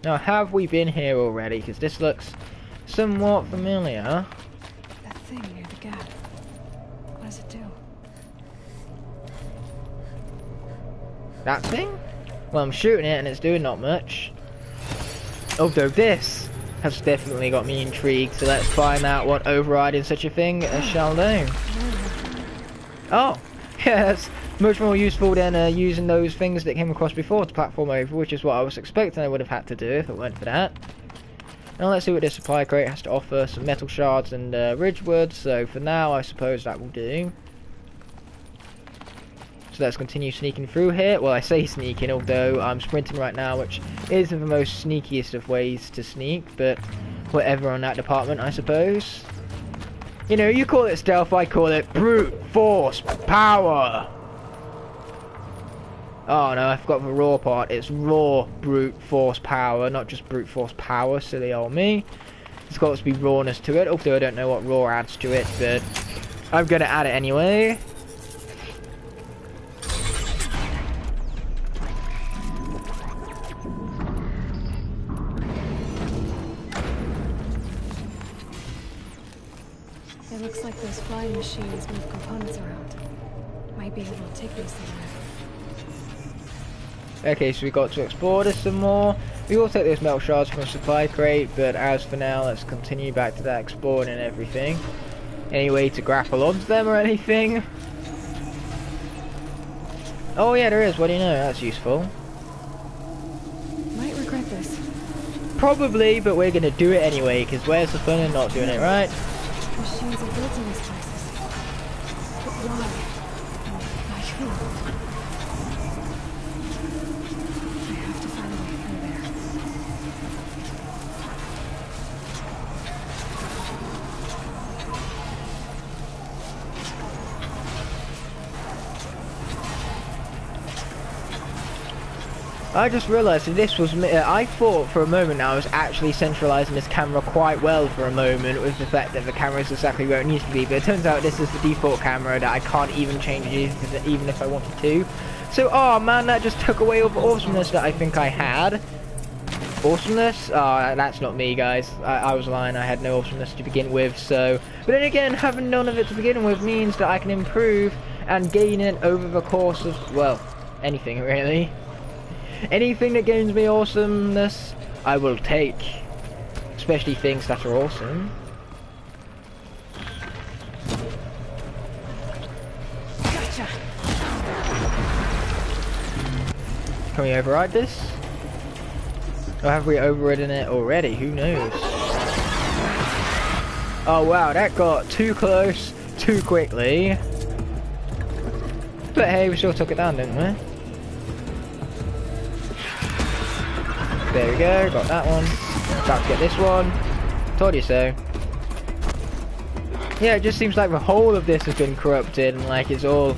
Now, have we been here already? Because this looks somewhat familiar. That thing near the gap. What does it do? That thing? Well, I'm shooting it and it's doing not much. Although this has definitely got me intrigued, so let's find out what overriding such a thing shall do. Oh, yeah, that's much more useful than using those things that came across before to platform over, which is what I was expecting I would have had to do if it weren't for that. Now let's see what this supply crate has to offer. Some metal shards and ridgewood, so for now I suppose that will do. So let's continue sneaking through here. Well, I say sneaking, although I'm sprinting right now, which isn't the most sneakiest of ways to sneak, but whatever on that department, I suppose. You know, you call it stealth, I call it brute force power. Oh no, I forgot the raw part. It's raw brute force power, not just brute force power, silly old me. It's got to be rawness to it, although I don't know what raw adds to it, but I'm gonna add it anyway. It looks like those flying machines move components around. Might be able to take them somewhere. Okay, so we got to explore this some more. We will take those metal shards from a supply crate, but as for now, let's continue back to that exploring and everything. Any way to grapple onto them or anything? Oh yeah, there is. What do you know? That's useful. Might regret this. Probably, but we're gonna do it anyway, because where's the fun in not doing it, right? Machines are built in these places. By who? I have to find a way through there. I just realised that this was I thought for a moment I was actually centralising this camera quite well for a moment with the fact that the camera is exactly where it needs to be, but it turns out this is the default camera that I can't even change it even if I wanted to. So, oh man, that just took away all the awesomeness that I think I had. Awesomeness? Oh, that's not me, guys. I was lying, I had no awesomeness to begin with, so... But then again, having none of it to begin with means that I can improve and gain it over the course of, well, anything really. Anything that gains me awesomeness, I will take. Especially things that are awesome. Gotcha. Can we override this? Or have we overridden it already? Who knows? Oh wow, that got too close, too quickly. But hey, we still took it down, didn't we? There we go, got that one. About to get this one. Told you so. Yeah, it just seems like the whole of this has been corrupted and like it's all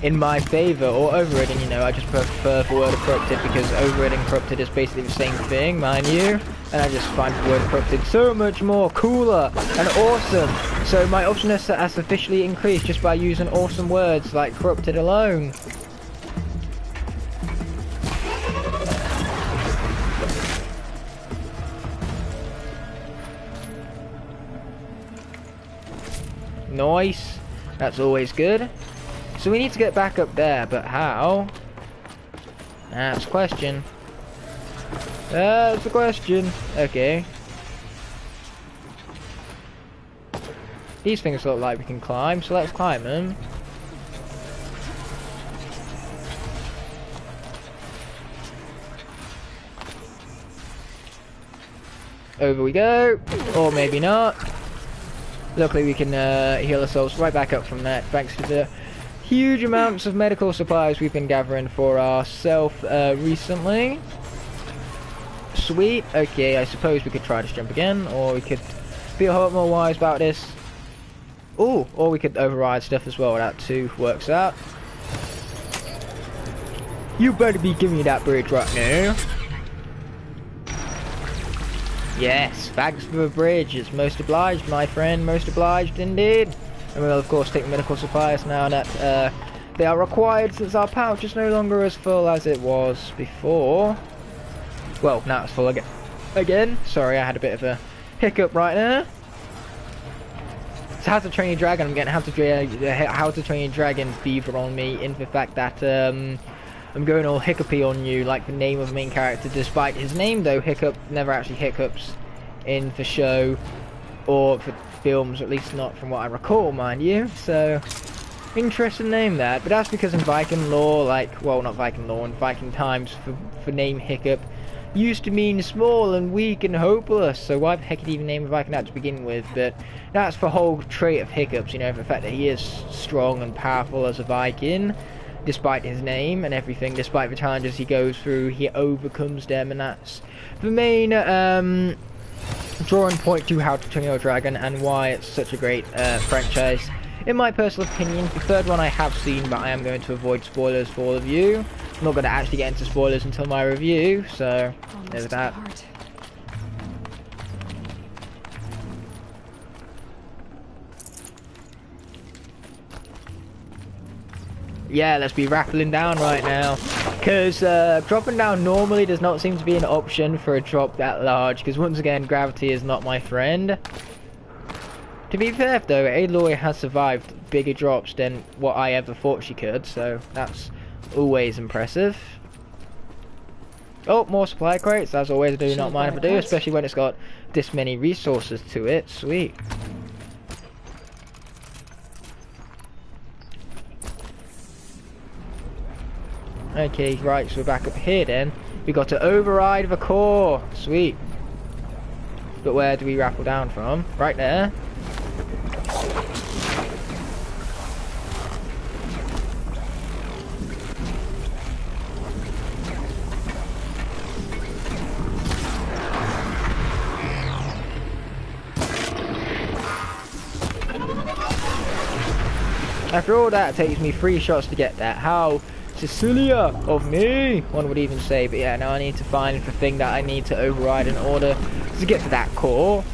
in my favour, or overridden, you know. I just prefer the word corrupted because overridden and corrupted is basically the same thing, mind you. And I just find the word corrupted so much more cooler and awesome. So my awesomeness has officially increased just by using awesome words like corrupted alone. Nice. That's always good. So we need to get back up there, but how? That's the question. That's the question. Okay. These things look like we can climb, so let's climb them. Over we go. Or maybe not. Luckily we can heal ourselves right back up from that, thanks to the huge amounts of medical supplies we've been gathering for ourselves recently. Sweet. Okay, I suppose we could try to jump again, or we could be a lot more wise about this. Ooh, or we could override stuff as well, that too works out. You better be giving me that bridge right now. Yes, thanks for the bridge. It's most obliged, my friend. Most obliged indeed. And we'll of course take medical supplies now that they are required, since our pouch is no longer as full as it was before. Well, now it's full again. Sorry, I had a bit of a hiccup right there. So How to Train Your Dragon, I'm getting How to Train Your Dragon fever on me in the fact that I'm going all hiccupy on you, like the name of the main character, despite his name though, Hiccup never actually hiccups in the show, or for films, at least not from what I recall, mind you, so, interesting name that, but that's because in Viking lore, like, well, not Viking lore, in Viking times, for name Hiccup, used to mean small and weak and hopeless, so why the heck did he even name a Viking that to begin with? But that's the whole trait of Hiccups, you know, the fact that he is strong and powerful as a Viking, despite his name and everything, despite the challenges he goes through, he overcomes them, and that's the main drawing point to How to Train Your Dragon and why it's such a great franchise. In my personal opinion, the third one I have seen, but I am going to avoid spoilers for all of you. I'm not going to actually get into spoilers until my review, so there's that. Yeah, let's be rappelling down right now, because dropping down normally does not seem to be an option for a drop that large, because once again, gravity is not my friend. To be fair though, Aloy has survived bigger drops than what I ever thought she could, so that's always impressive. Oh, more supply crates, as always. I do not mind if I do, especially when it's got this many resources to it. Sweet. Okay, right, so we're back up here then. We got to override the core. Sweet. But where do we rappel down from? Right there. After all that, it takes me 3 shots to get that. How Cecilia of me, one would even say. But yeah, now I need to find the thing that I need to override in order to get to that core.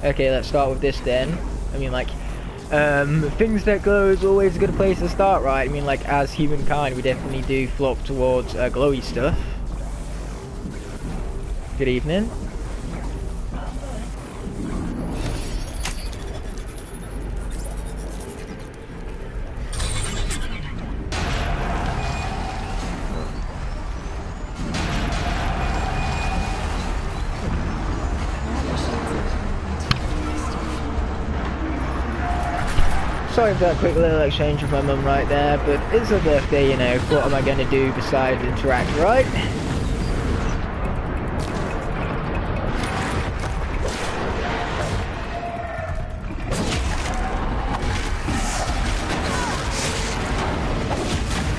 Okay, let's start with this then. I mean, like, things that glow is always a good place to start, right? I mean, like, as humankind, we definitely do flock towards glowy stuff. Good evening. Sorry for that quick little exchange with my mum right there, but it's her birthday, you know, what am I going to do besides interact, right?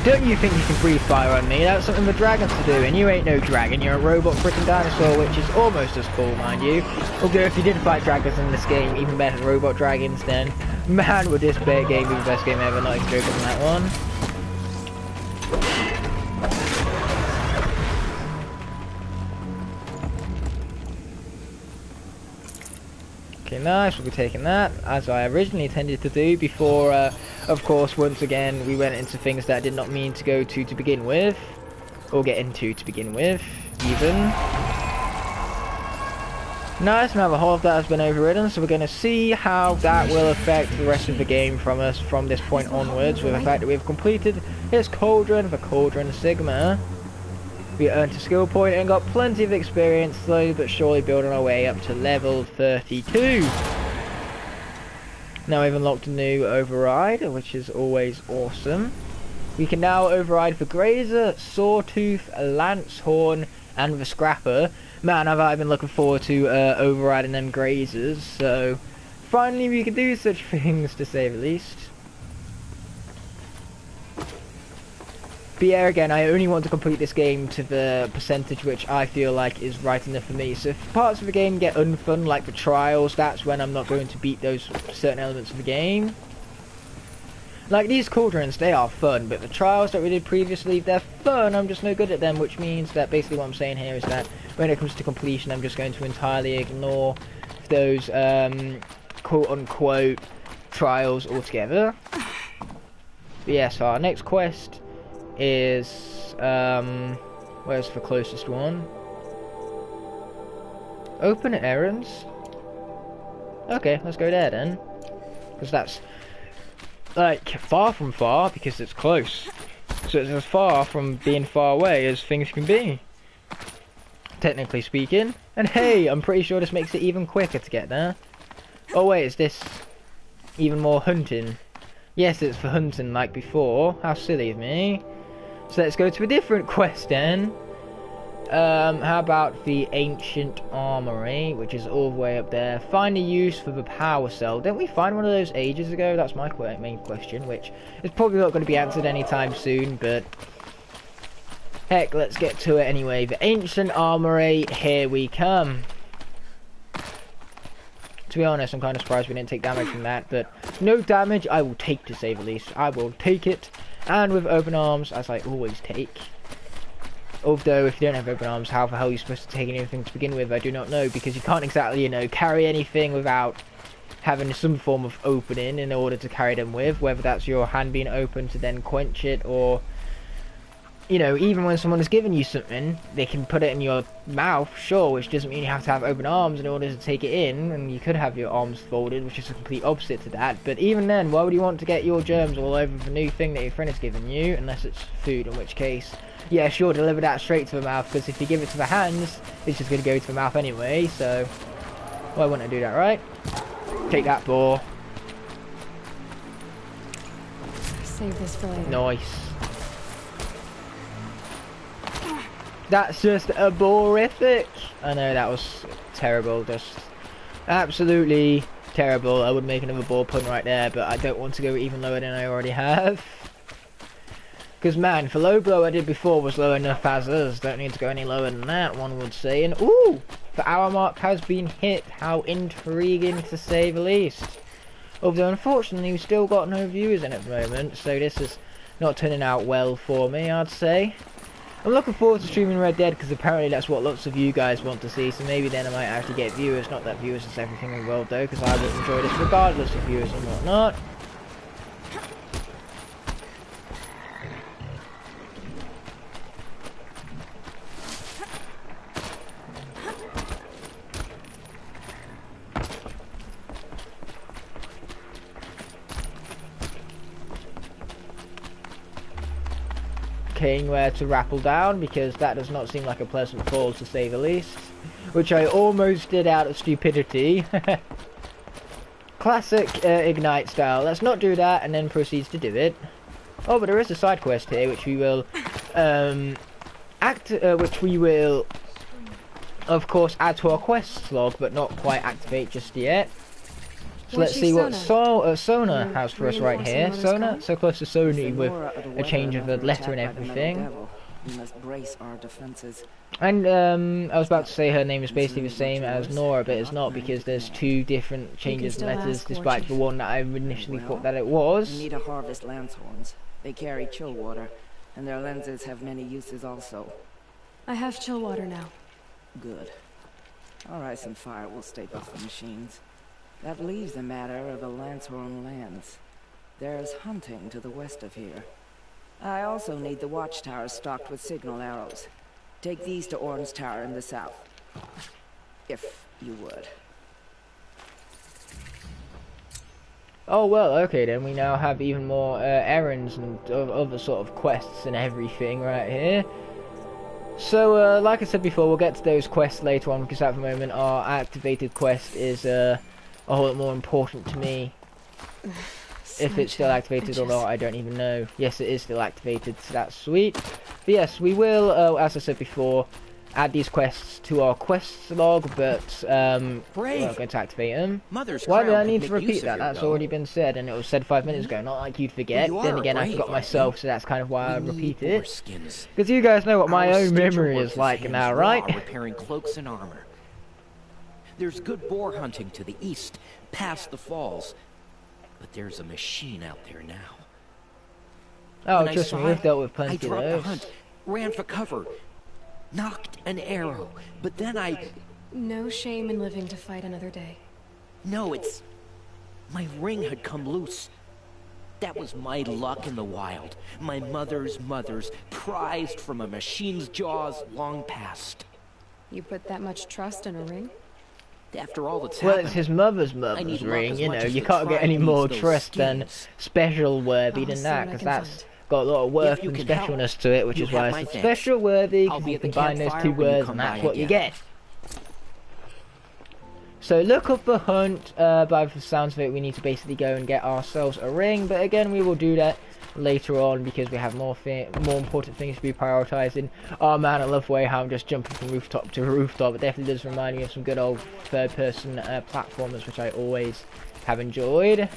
Don't you think you can breathe fire on me? That's something for dragons to do, and you ain't no dragon, you're a robot freaking dinosaur, which is almost as cool, mind you. Although if you did fight dragons in this game, even better than robot dragons, then man, would this game be the best game ever, not even joking on that one. Okay, nice, we'll be taking that, as I originally intended to do before, of course, once again, we went into things that I did not mean to go to begin with, or get into to begin with, even. Nice, now the whole of that has been overridden, so we're going to see how that will affect the rest of the game from us from this point onwards, with the fact that we've completed his Cauldron, the Cauldron Sigma. We earned a skill point and got plenty of experience, slowly but surely building our way up to level 32. Now we've unlocked a new override, which is always awesome. We can now override the Grazer, Sawtooth, Lancehorn, and the Scrapper. Man, have I been looking forward to overriding them Grazers, so finally we can do such things, to say the least. But yeah, again, I only want to complete this game to the percentage which I feel like is right enough for me. So if parts of the game get unfun, like the trials, that's when I'm not going to beat those certain elements of the game. Like these cauldrons, they are fun, but the trials that we did previously, they're fun, I'm just no good at them, which means that basically what I'm saying here is that when it comes to completion, I'm just going to entirely ignore those quote-unquote trials altogether. But yeah, so our next quest is, where's the closest one? Open errands? Okay, let's go there then, because that's like far from far, because it's close, so it's as far from being far away as things can be, technically speaking. And hey, I'm pretty sure this makes it even quicker to get there. Oh wait, is this even more hunting? Yes, it's for hunting like before. How silly of me. So let's go to a different quest then. How about the Ancient Armory, which is all the way up there. Find a use for the power cell. Didn't we find one of those ages ago? That's my main question, which is probably not going to be answered anytime soon, but heck, let's get to it anyway. The Ancient Armory, here we come. To be honest, I'm kind of surprised we didn't take damage from that, but no damage I will take, to say the least. I will take it, and with open arms, as I always take. Although, if you don't have open arms, how the hell are you supposed to take anything to begin with? I do not know, because you can't exactly, you know, carry anything without having some form of opening in order to carry them with, whether that's your hand being open to then quench it, or, you know, even when someone has given you something, they can put it in your mouth, sure, which doesn't mean you have to have open arms in order to take it in, and you could have your arms folded, which is the complete opposite to that. But even then, why would you want to get your germs all over the new thing that your friend has given you, unless it's food, in which case, yeah, sure, deliver that straight to the mouth, because if you give it to the hands, it's just going to go to the mouth anyway, so why wouldn't I do that, right? Take that, boar. Save this for later. Nice. That's just aborific. I know, that was terrible, just absolutely terrible. I would make another ball pun right there, but I don't want to go even lower than I already have. Because man, the low blow I did before was low enough as is. Don't need to go any lower than that, one would say. And ooh, the hour mark has been hit. How intriguing, to say the least. Although unfortunately we've still got no viewers in at the moment, so this is not turning out well for me, I'd say. I'm looking forward to streaming Red Dead because apparently that's what lots of you guys want to see, so maybe then I might actually get viewers. Not that viewers is everything in the world though, because I would enjoy this regardless of viewers and whatnot. Where to rappel down, because that does not seem like a pleasant fall, to say the least, which I almost did out of stupidity. Classic Ignite style. Let's not do that and then proceeds to do it. Oh, but there is a side quest here which we will of course add to our quest log, but not quite activate just yet. So let's see what Sona has for us right here. Sona, so close to Sony with a change of the letter and everything. We must brace our defenses. And I was about to say her name is basically the same as Nora, but it's not, because there's two different changes in letters, despite the one that I initially thought that it was. We need to harvest Lancehorns. They carry chill water, and their lenses have many uses also. I have chill water now. Good. All right, some fire will stay off the machines. That leaves the matter of the Lancehorn lands. There's hunting to the west of here. I also need the watchtowers stocked with signal arrows. Take these to Orn's Tower in the south. If you would. Oh well, okay then, we now have even more errands and other sort of quests and everything right here. So, like I said before, we'll get to those quests later on, because at the moment our activated quest is a whole lot more important to me. If it's still activated or not, I don't even know. Yes, it is still activated, so that's sweet. But yes, we will, as I said before, add these quests to our quests log, but we're not going to activate them. Why do I need to repeat that? That's already been said, and it was said 5 minutes ago, not like you'd forget. Then again, I forgot myself, so that's kind of why I repeat it. Because you guys know what my own memory is like now, right? Repairing cloaks and armor. There's good boar hunting to the east, past the falls. But there's a machine out there now. Oh, trust me, we've dealt with plenty of those. I dropped the hunt, ran for cover, knocked an arrow, but then I... No shame in living to fight another day. No, it's... my ring had come loose. That was my luck in the wild. My mother's prized from a machine's jaws long past. You put that much trust in a ring? After all that's well, happened, it's his mother's ring, you know, you can't get any more trust than special worthy than that, because that's got a lot of worth and specialness to it, which is why it's special worthy, because you combine those two words and that's what you get. So look up the hunt, by the sounds of it we need to basically go and get ourselves a ring, but again we will do that later on because we have more important things to be prioritising. Oh man, I love the way how I'm just jumping from rooftop to rooftop. It definitely does remind me of some good old third-person platformers, which I always have enjoyed.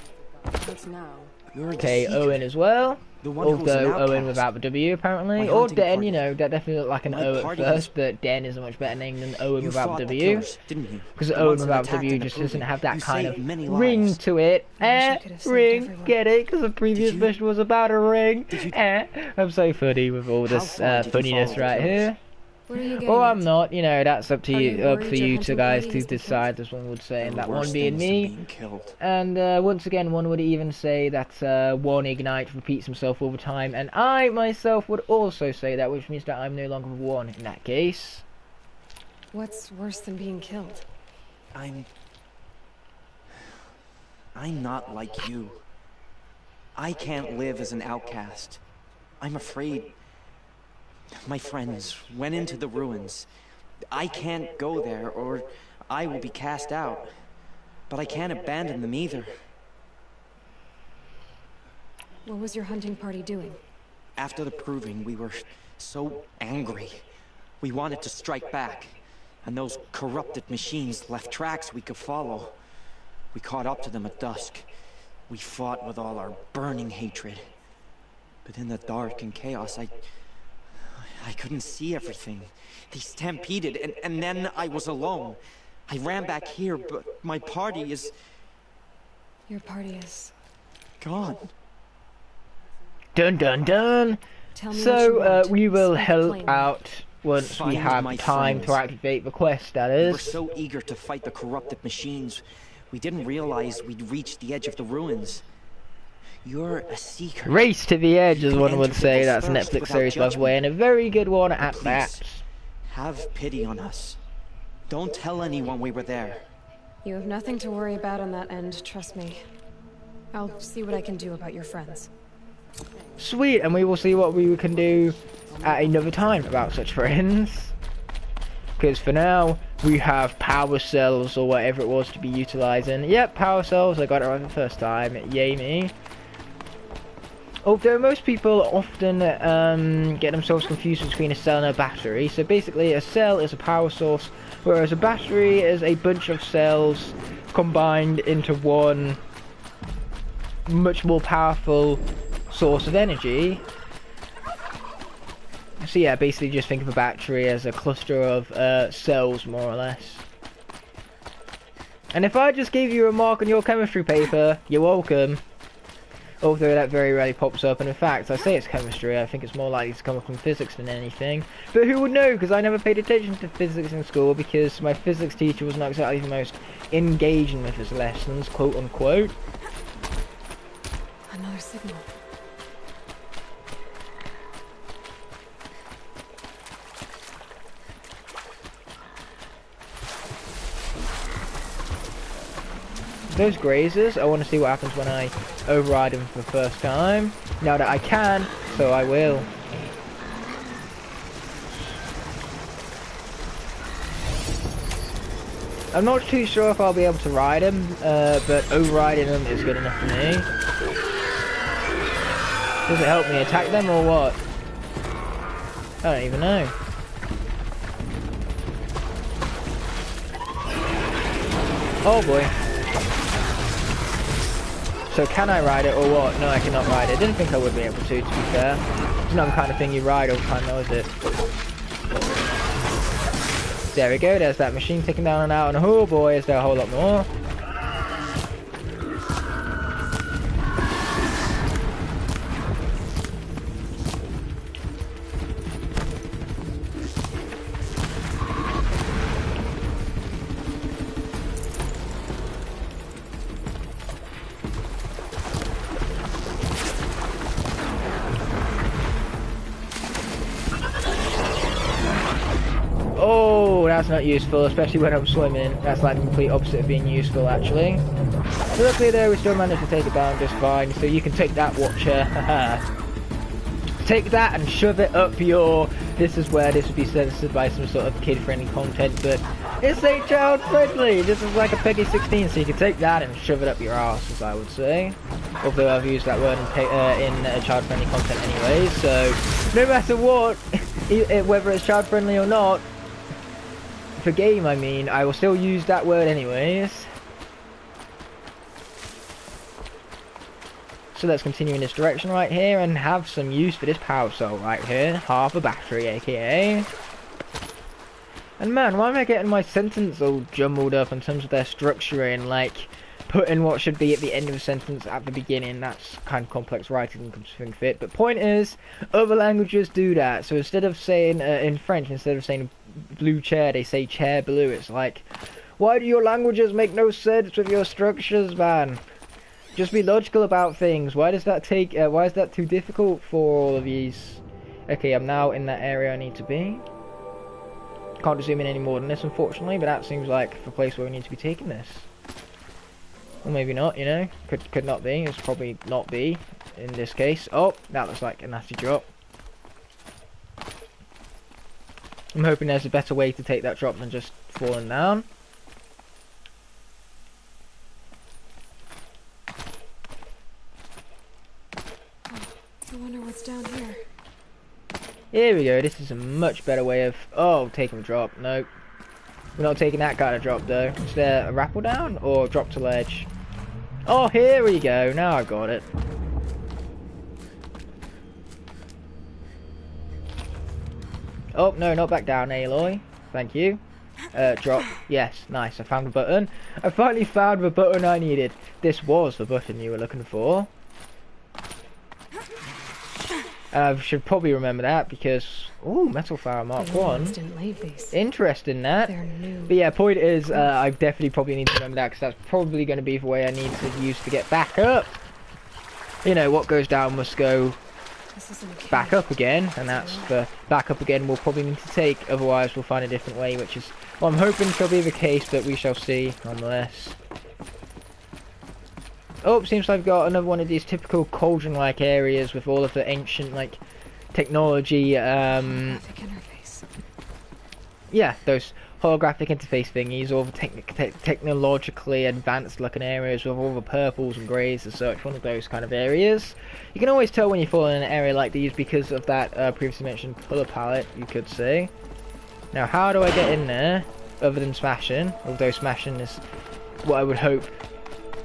Okay, Owen as well. Although Owen without the W apparently, or Den, you know, that definitely looked like an O at first, but Den is a much better name than Owen without the W. Because Owen without the W just doesn't have that kind of ring to it. Ring, get it? Because the previous mission was about a ring. I'm so funny with all this funniness right here. Or I'm not, you know, that's up to you, for you two guys to decide, as one would say, and that one being me. And once again, one would even say that one Ignite repeats himself all the time, and I myself would also say that, which means that I'm no longer one in that case. What's worse than being killed? I'm not like you. I can't live as an outcast. I'm afraid. My friends went into the ruins. I can't go there, or I will be cast out. But I can't abandon them either. What was your hunting party doing? After the proving, we were so angry. We wanted to strike back, and those corrupted machines left tracks we could follow. We caught up to them at dusk. We fought with all our burning hatred. But in the dark and chaos, I couldn't see everything. They stampeded, and then I was alone. I ran back here, but my party is... Your party is... gone. Dun dun dun! Tell me what you So, want. we will Speak help plainly. out once we Find have my time to friends. activate the quest, that We were is. so eager to fight the corrupted machines, we didn't realize we'd reached the edge of the ruins. You're a seeker. Race to the Edge, as You one would entered say. this That's a thirst Netflix without series, by the judgment. way, and a very good one at Please, that. have pity on us. Don't tell anyone we were there. You have nothing to worry about on that end, trust me. I'll see what I can do about your friends. Sweet, and we will see what we can do at another time about such friends. Because for now, we have power cells or whatever it was to be utilizing. Yep, power cells, I got it right the first time. Yay me. Although most people often get themselves confused between a cell and a battery. So basically a cell is a power source, whereas a battery is a bunch of cells combined into one much more powerful source of energy. So yeah, basically just think of a battery as a cluster of cells, more or less. And if I just gave you a mark on your chemistry paper, you're welcome. Although that very rarely pops up, and in fact, I say it's chemistry, I think it's more likely to come up from physics than anything. But who would know, because I never paid attention to physics in school, because my physics teacher was not exactly the most engaging with his lessons, quote unquote. Another signal. Those grazers, I want to see what happens when I override them for the first time. Now that I can, so I will. I'm not too sure if I'll be able to ride them, but overriding them is good enough for me. Does it help me attack them or what? I don't even know. Oh boy. So can I ride it or what? No, I cannot ride it. Didn't think I would be able to be fair. It's not the kind of thing you ride all the time though, is it? There we go, there's that machine ticking down and out, and oh boy, is there a whole lot more. Oh, that's not useful, especially when I'm swimming. That's like the complete opposite of being useful, actually. So luckily there, we still managed to take it down just fine. So you can take that, Watcher. Take that and shove it up your... This is where this would be censored by some sort of kid-friendly content, but it's a child-friendly. This is like a Peggy 16, so you can take that and shove it up your ass, as I would say. Although I've used that word in child-friendly content anyway, so no matter what, whether it's child-friendly or not, for game I mean, I will still use that word anyways. So let's continue in this direction right here and have some use for this power cell right here. Half a battery, aka. And man, why am I getting my sentence all jumbled up in terms of their structuring, like putting what should be at the end of a sentence at the beginning? That's kind of complex writing, come to think of it. But point is, other languages do that. So instead of saying, in French, instead of saying blue chair, they say chair blue. It's like, why do your languages make no sense with your structures, man? Just be logical about things. Why does that take, why is that too difficult for all of these? Okay, I'm now in that area I need to be. Can't zoom in any more than this, unfortunately, but that seems like the place where we need to be taking this. Or maybe not, you know. Could not be. It's probably not be in this case. Oh, that looks like a nasty drop. I'm hoping there's a better way to take that drop than just falling down. I wonder what's down here. Here we go. This is a much better way of... Oh, taking a drop. Nope. We're not taking that kind of drop, though. Is there a rappel down or drop to ledge? Oh, here we go. Now I got it. Oh, no, not back down, Aloy. Thank you. Drop. Yes, nice. I found the button. I finally found the button I needed. This was the button you were looking for. I should probably remember that because... Ooh, Metal Flower Mark 1. Interesting, that. But yeah, point is, I definitely probably need to remember that because that's probably going to be the way I need to use to get back up. You know, what goes down must go back up again, and that's the back up again we'll probably need to take, otherwise we'll find a different way, which is what I'm hoping shall be the case, but we shall see nonetheless. Oh, seems like I've got another one of these typical cauldron-like areas with all of the ancient, like, technology, yeah, those holographic interface thingies, all the technologically advanced looking areas with all the purples and greys and such, one of those kind of areas. You can always tell when you fall in an area like these because of that previously mentioned colour palette, you could say. Now, how do I get in there, other than smashing, although smashing is what I would hope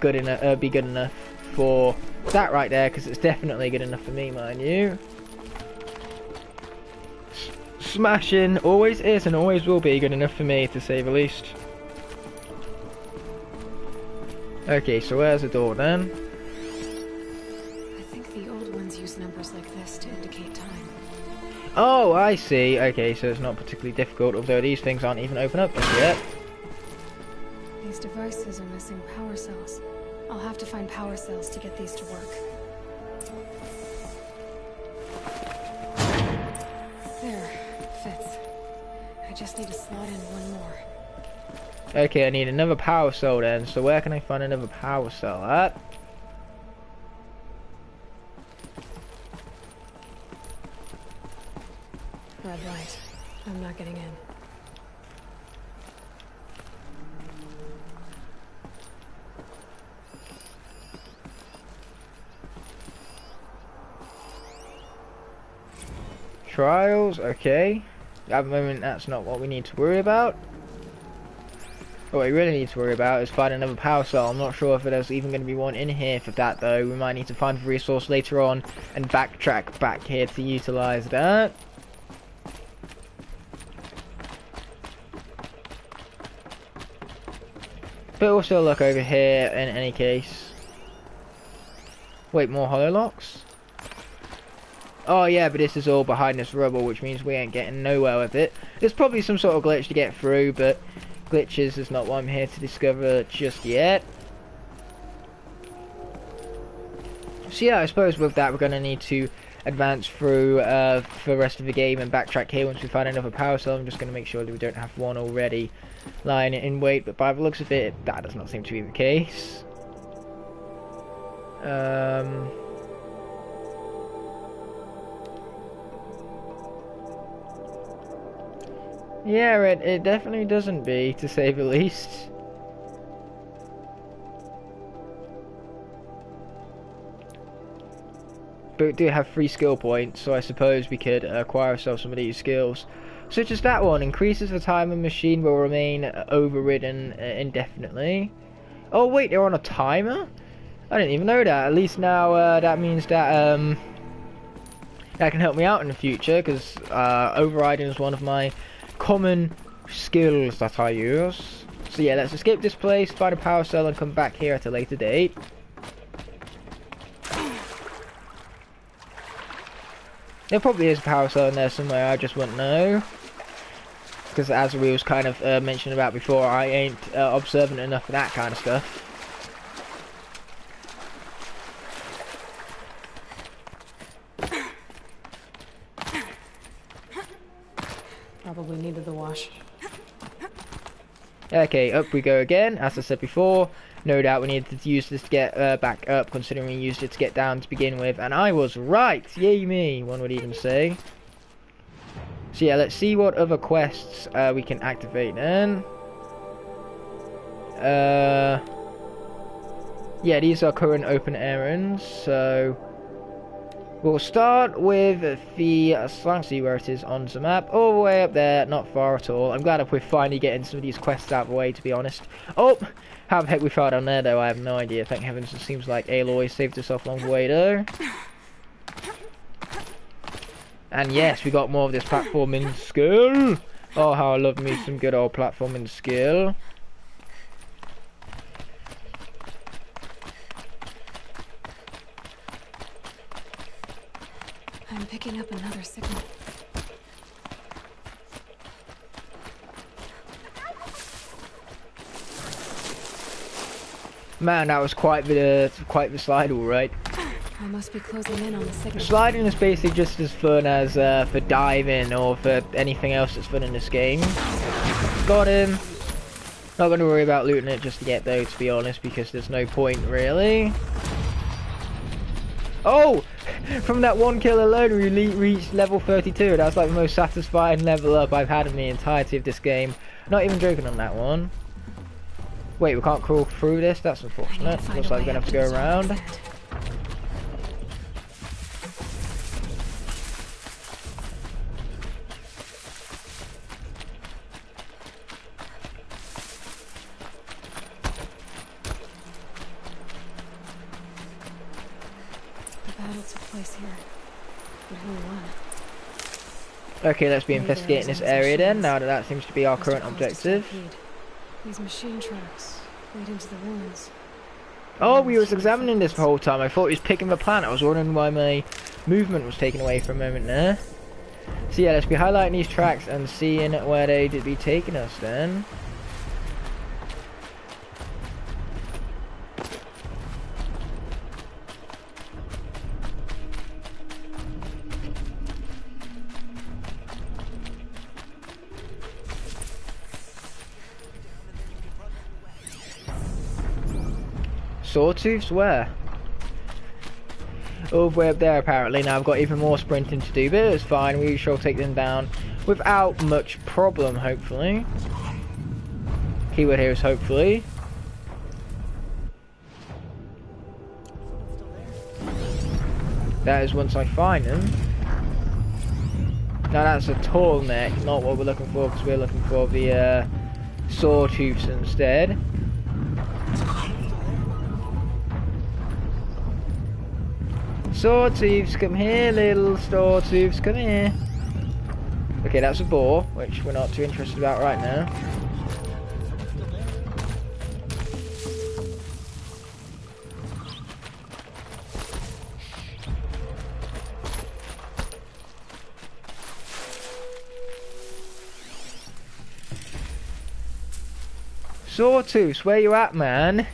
be good enough for that right there, because it's definitely good enough for me, mind you. Smashing always is and always will be good enough for me, to say the least. Okay, so where's the door then? I think the old ones use numbers like this to indicate time. Oh, I see. Okay, so it's not particularly difficult, although these things aren't even open up just yet. These devices are missing power cells. I'll have to find power cells to get these to work. There, fits. I just need to slot in one more. Okay, I need another power cell then, so where can I find another power cell at? Red light. I'm not getting in. Trials, okay. At the moment, that's not what we need to worry about. What we really need to worry about is finding another power cell. I'm not sure if there's even going to be one in here for that, though. We might need to find the resource later on and backtrack back here to utilize that. But also look over here in any case. Wait, more hololocks? Oh yeah, but this is all behind this rubble, which means we ain't getting nowhere with it. There's probably some sort of glitch to get through, but glitches is not what I'm here to discover just yet. So yeah, I suppose with that we're going to need to advance through for the rest of the game and backtrack here once we find another power cell. I'm just going to make sure that we don't have one already lying in wait, but by the looks of it, that does not seem to be the case. Yeah, it definitely doesn't be, to say the least. But we do have 3 skill points, so I suppose we could acquire ourselves some of these skills. Such as that one, increases the time a machine will remain overridden indefinitely. Oh wait, they're on a timer? I didn't even know that. At least now that means that that can help me out in the future, because overriding is one of my common skills that I use. So yeah, let's escape this place, find a power cell and come back here at a later date. There probably is a power cell in there somewhere, I just wouldn't know. Because as we was kind of mentioned about before, I ain't observant enough for that kind of stuff. Probably needed the wash. Okay, up we go again. As I said before, no doubt we needed to use this to get back up, considering we used it to get down to begin with. And I was right! Yay me, one would even say. So yeah, let's see what other quests we can activate then. Yeah, these are current open errands, so we'll start with the, let's see where it is on the map, all the way up there, not far at all. I'm glad if we're finally getting some of these quests out of the way, to be honest. Oh, how the heck we fell down there though, I have no idea. Thank heavens, it seems like Aloy saved herself along the way though. And yes, we got more of this platforming skill. Oh, how I love me some good old platforming skill. I'm picking up another signal. Man, that was quite the slide, all right. I must be closing in on the signal. Sliding is basically just as fun as for diving or for anything else that's fun in this game. Got him. Not going to worry about looting it just yet though, to be honest, because there's no point really. Oh! From that one kill alone we reached level 32. That's like the most satisfying level up I've had in the entirety of this game. Not even joking on that one. Wait, we can't crawl through this? That's unfortunate. Looks like we're going to have to go around. Okay, let's be investigating this area then, now that that seems to be our current objective. These machine trucks lead into the ruins. Oh, we was examining this the whole time. I thought he was picking the planet. I was wondering why my movement was taken away for a moment there. So yeah, let's be highlighting these tracks and seeing where they'd be taking us then. Sawtooths? Where? All the way up there apparently. Now I've got even more sprinting to do, but it's fine. We shall take them down without much problem, hopefully. Keyword here is hopefully. That is once I find them. Now that's a tall neck, not what we're looking for, because we're looking for the sawtooths instead. Sawtooths, come here, little sawtooths, come here. Okay, that's a boar, which we're not too interested about right now. Sawtooths, where you at, man?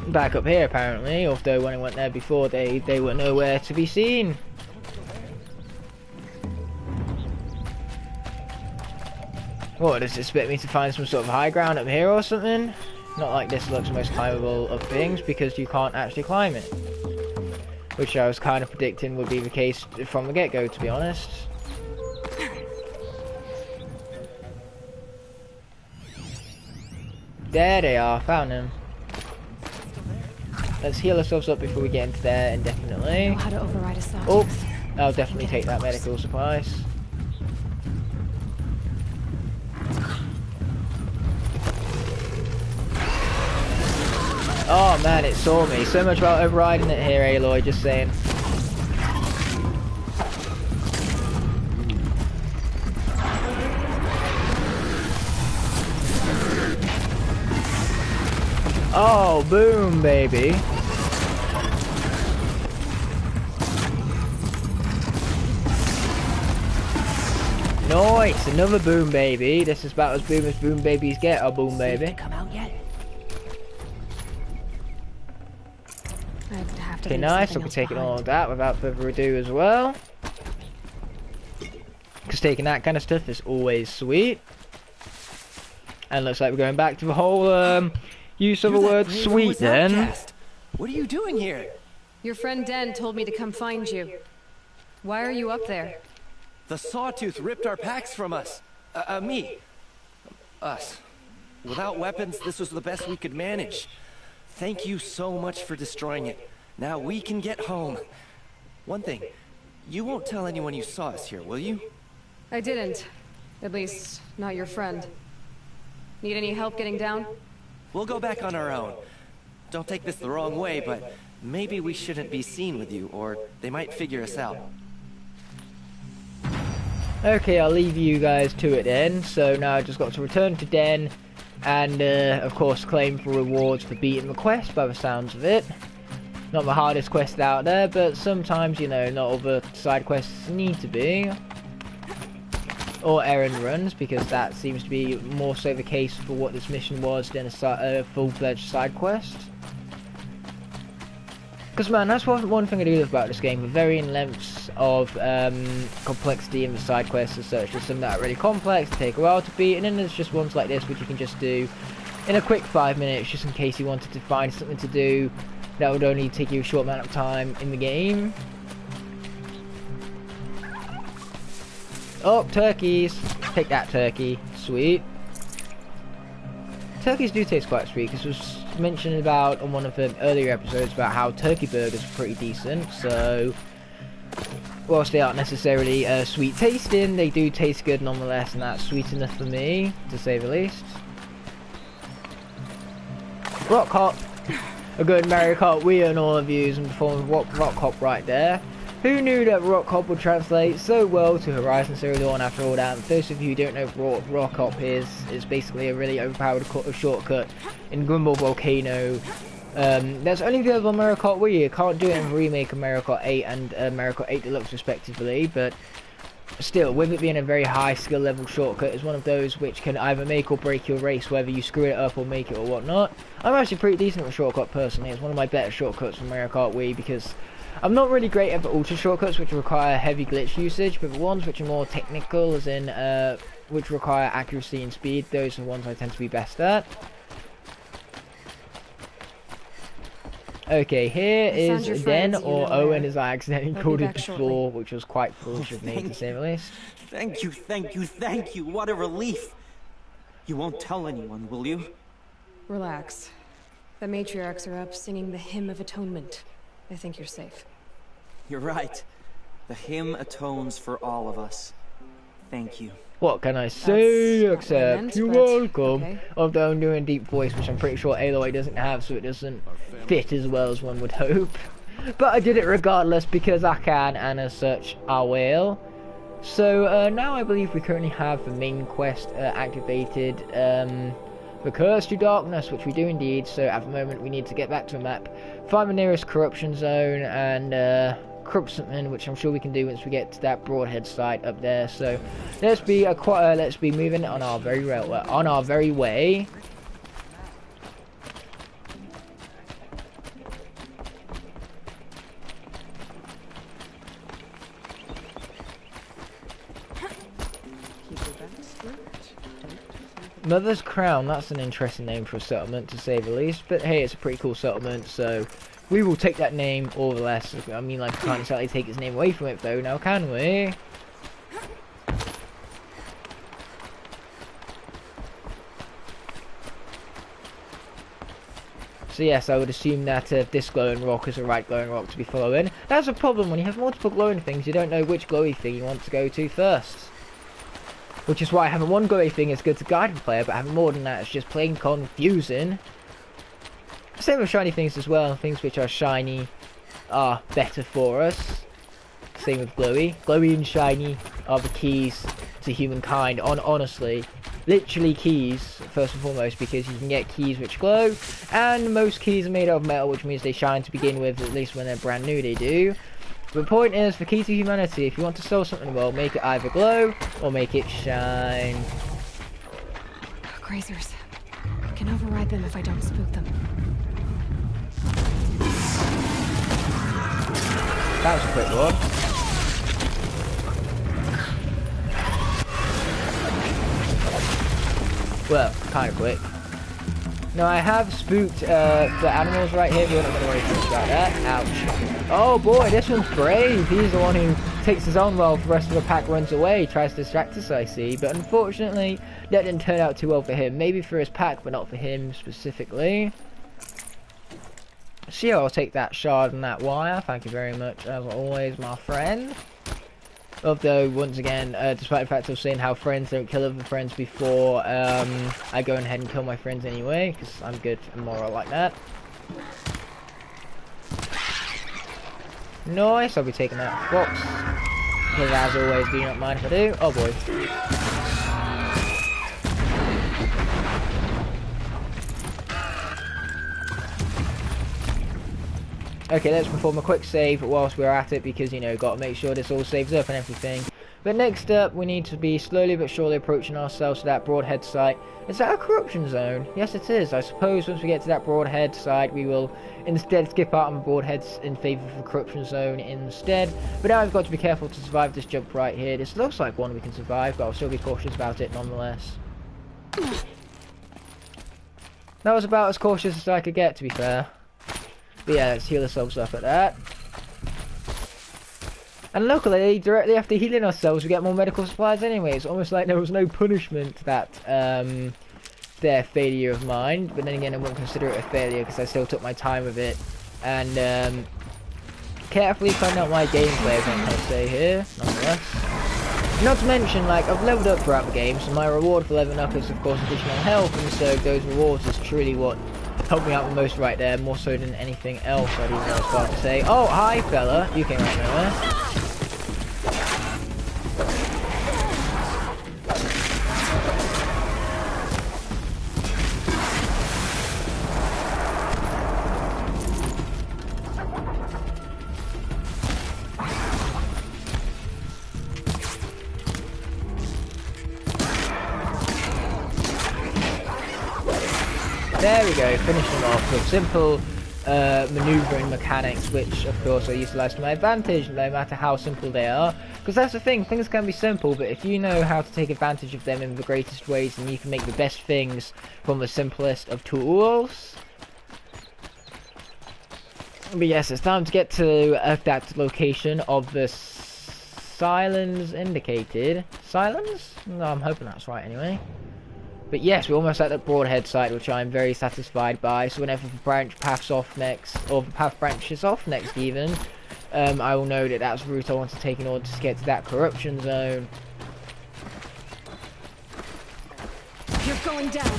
Back up here apparently, although when I went there before they were nowhere to be seen. What, does it expect me to find some sort of high ground up here or something? Not like this looks the most climbable of things, because you can't actually climb it. Which I was kind of predicting would be the case from the get-go, to be honest. There they are, found them. Let's heal ourselves up before we get into there indefinitely. Know how to override a sawtooth. Oh, I'll definitely take that medical supplies. Oh man, it saw me. So much about overriding it here, Aloy, just saying. Oh, boom, baby. Nice, another boom baby. This is about as boom babies get, a boom baby. Come out yet? Okay, nice. I'll be taking all of that without further ado as well. Because taking that kind of stuff is always sweet. And looks like we're going back to the whole use of the word sweet then. What are you doing here? Your friend Den told me to come find you. Why are you up there? The Sawtooth ripped our packs from us. Me. Us. Without weapons, this was the best we could manage. Thank you so much for destroying it. Now we can get home. One thing, you won't tell anyone you saw us here, will you? I didn't. At least, not your friend. Need any help getting down? We'll go back on our own. don't take this the wrong way, but maybe we shouldn't be seen with you, or they might figure us out. Okay, I'll leave you guys to it then. So now I just got to return to Den and, of course, claim for rewards for beating the quest by the sounds of it. Not the hardest quest out there, but sometimes, you know, not all the side quests need to be. Or errand runs, because that seems to be more so the case for what this mission was than a full-fledged side quest. Because, man, that's one thing I do love about this game, the varying lengths of complexity in the side quests as such. There's some that are really complex, take a while to beat, and then there's just ones like this which you can just do in a quick 5 minutes, just in case you wanted to find something to do that would only take you a short amount of time in the game. Oh, turkeys! Take that, turkey. Sweet. Turkeys do taste quite sweet, because it was mentioned about on one of the earlier episodes about how turkey burgers are pretty decent, so whilst they aren't necessarily sweet tasting, they do taste good nonetheless, and that's sweet enough for me, to say the least. Rock Hop! A good Mario Kart Wii on all of you and performing Rock Hop right there. Who knew that Rock Hop would translate so well to Horizon Zero Dawn after all that? And for those of you who don't know what Rock Hop is basically a really overpowered shortcut in Gumball Volcano. That's only available on Mario Kart Wii. You can't do it in the remake of Mario Kart 8 and Mario Kart 8 Deluxe respectively, but still, with it being a very high skill level shortcut, it's one of those which can either make or break your race, whether you screw it up or make it or whatnot. I'm actually pretty decent with shortcut personally. It's one of my better shortcuts from Mario Kart Wii, because I'm not really great at the ultra shortcuts which require heavy glitch usage, but the ones which are more technical, as in which require accuracy and speed, those are the ones I tend to be best at. Okay, here is Den, or Owen as I accidentally called it before, which was quite foolish of me to say the least. Thank you, thank you, thank you. What a relief. You won't tell anyone, will you? Relax. The matriarchs are up singing the Hymn of Atonement. I think you're safe. You're right. The hymn atones for all of us. Thank you. What can I say except you're welcome? Okay. Although I'm doing a deep voice, which I'm pretty sure Aloy doesn't have, so it doesn't fit as well as one would hope. But I did it regardless because I can, and as such, I will. So now I believe we currently have the main quest activated. The Curse to Darkness, which we do indeed. So at the moment we need to get back to the map, find the nearest corruption zone, and corrupt something, which I'm sure we can do once we get to that Broadhead site up there. So let's be moving on our very way. Mother's Crown, that's an interesting name for a settlement to say the least, but hey, it's a pretty cool settlement, so we will take that name or the less. I mean, like, we can't exactly take its name away from it though, now can we? So yes, I would assume that this glowing rock is the right glowing rock to be following. That's a problem, when you have multiple glowing things, you don't know which glowy thing you want to go to first. Which is why having one glowy thing is good to guide the player, but having more than that is just plain confusing. Same with shiny things as well. Things which are shiny are better for us. Same with glowy. Glowy and shiny are the keys to humankind. Honestly, literally keys first and foremost, because you can get keys which glow, and most keys are made out of metal, which means they shine to begin with. At least when they're brand new, they do. The point is, the key to humanity, if you want to sell something well, make it either glow or make it shine. Grazers. I can override them if I don't spook them. That was a quick one. Well, kind of quick. No, I have spooked the animals right here. We're not going to worry too much about that. Ouch. Oh boy, this one's brave. He's the one who takes his own well, the rest of the pack runs away, tries to distract us, I see. But unfortunately, that didn't turn out too well for him. Maybe for his pack, but not for him specifically. So yeah, I'll take that shard and that wire. Thank you very much, as always, my friend. Although, once again, despite the fact of saying how friends don't kill other friends before, I go ahead and kill my friends anyway, because I'm good and moral like that. Nice, I'll be taking that box. Because as always, do not mind if I do. Oh boy. Okay, let's perform a quick save whilst we're at it because, you know, got to make sure this all saves up and everything. But next up, we need to be slowly but surely approaching ourselves to that Broadhead site. Is that a corruption zone? Yes, it is. I suppose once we get to that Broadhead site, we will instead skip out on the Broadheads in favour of a corruption zone instead. But now we've got to be careful to survive this jump right here. This looks like one we can survive, but I'll still be cautious about it nonetheless. That was about as cautious as I could get, to be fair. But yeah, let's heal ourselves up at that. And luckily, directly after healing ourselves, we get more medical supplies anyway. It's almost like there was no punishment to that, their failure of mine. But then again, I wouldn't consider it a failure because I still took my time with it. And, carefully planned out my gameplay, if I'm going to say here, nonetheless. Not to mention, like, I've leveled up throughout the game, so my reward for leveling up is, of course, additional health. And so those rewards is truly what helped me out the most right there, more so than anything else. I didn't know what I was about to say. Oh, hi, fella. You came right nowhere. There we go, finish them off with simple manoeuvring mechanics, which of course I utilise to my advantage, no matter how simple they are. Because that's the thing, things can be simple, but if you know how to take advantage of them in the greatest ways, then you can make the best things from the simplest of tools. But yes, it's time to get to that location of the Silence indicated. Silence? No, I'm hoping that's right anyway. But yes, we're almost at the Broadhead site, which I'm very satisfied by. So whenever the branch paths off next, or the path branches off next even, I will know that that's the route I want to take in order to get to that corruption zone. You're going down.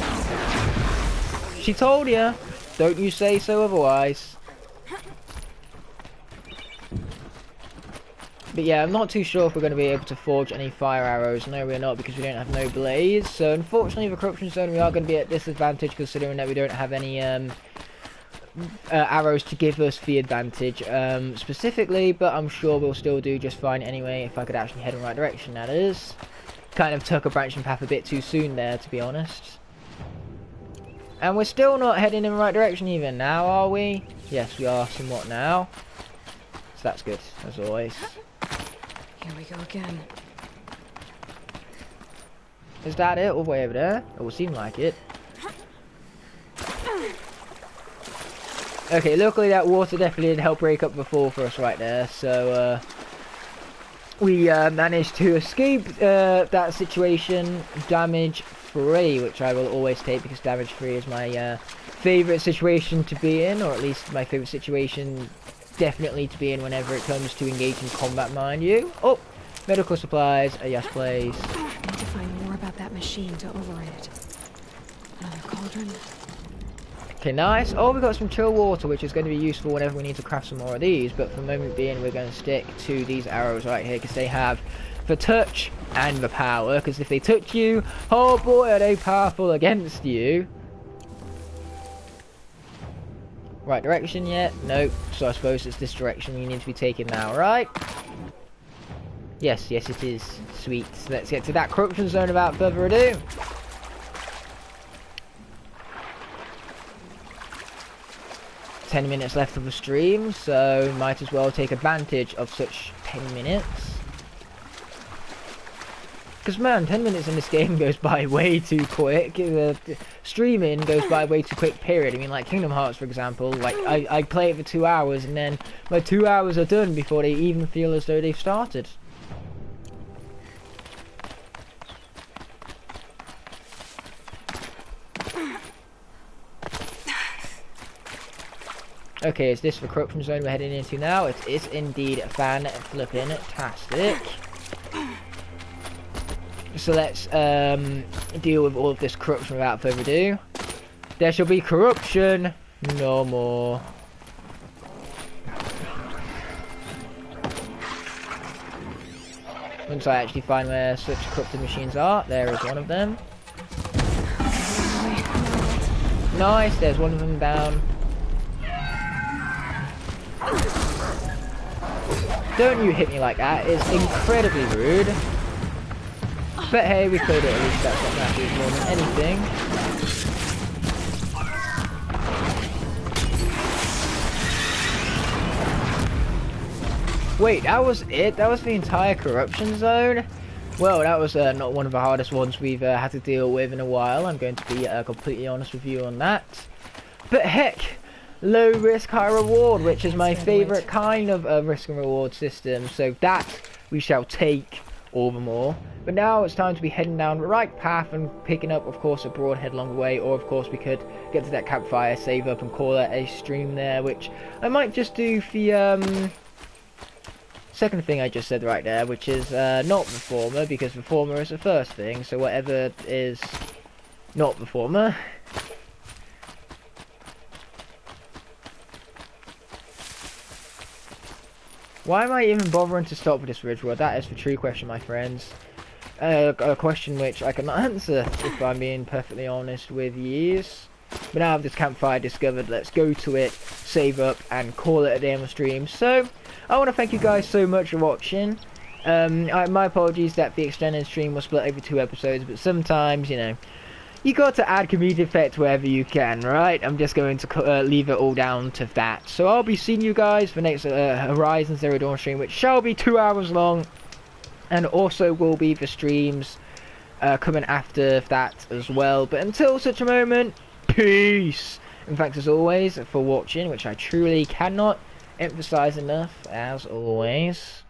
She told you. Don't you say so otherwise. But yeah, I'm not too sure if we're going to be able to forge any fire arrows. No, we're not, because we don't have no blaze. So unfortunately, the corruption zone, we are going to be at disadvantage, considering that we don't have any arrows to give us the advantage specifically. But I'm sure we'll still do just fine anyway, if I could actually head in the right direction, that is. Kind of took a branching path a bit too soon there, to be honest. And we're still not heading in the right direction even now, are we? Yes, we are somewhat now. So that's good, as always. Here we go again. Is that it? All the way over there? It will seem like it. Okay, luckily that water definitely did help break up the fall for us right there. So, we managed to escape that situation damage-free, which I will always take because damage-free is my favourite situation to be in, or at least my favourite situation definitely to be in whenever it comes to engaging combat, mind you. Oh, medical supplies. Yes, please. I need to find more about that machine to override it. Another cauldron. Okay, nice. Oh, we got some chill water, which is going to be useful whenever we need to craft some more of these. But for the moment being, we're going to stick to these arrows right here because they have the touch and the power. Because if they touch you, oh boy, are they powerful against you. Right direction yet? Nope. So I suppose it's this direction we need to be taking now, right? Yes, yes it is. Sweet. So let's get to that corruption zone without further ado. $10 minutes left of the stream, so might as well take advantage of such 10 minutes. Because man, 10 minutes in this game goes by way too quick. Streaming goes by way too quick, period. I mean, like Kingdom Hearts, for example, like I play it for 2 hours and then my 2 hours are done before they even feel as though they've started. Okay, is this the corruption zone we're heading into now? It is indeed fan-flippin'-tastic. So let's deal with all of this corruption without further ado. There shall be corruption No more. Once I actually find where such corrupted machines are, there is one of them. Nice, there's one of them down. Don't you hit me like that, it's incredibly rude. But hey, we killed it, at least that's what matters more than anything. Wait, that was it? That was the entire corruption zone? Well, that was not one of the hardest ones we've had to deal with in a while. I'm going to be completely honest with you on that. But heck, low risk, high reward, which is my favourite kind of risk and reward system. So that we shall take all the more. But now it's time to be heading down the right path and picking up, of course, a broadhead along the way. Or, of course, we could get to that campfire, save up and call it a stream there, which I might just do the second thing I just said right there, which is not the former, because the former is the first thing, so whatever is not the former. Why am I even bothering to stop with this Ridgewood? That is the true question, my friends. A question which I cannot answer, if I'm being perfectly honest with you. But now I have this campfire discovered, let's go to it, save up, and call it a day on the stream. So, I want to thank you guys so much for watching. My apologies that the extended stream was split over 2 episodes, but sometimes, you know, you got to add comedic effect wherever you can, right? I'm just going to leave it all down to that. So I'll be seeing you guys for next Horizon Zero Dawn stream, which shall be 2 hours long, and also will be the streams coming after that as well. But until such a moment, peace! And thanks as always for watching, which I truly cannot emphasize enough, as always.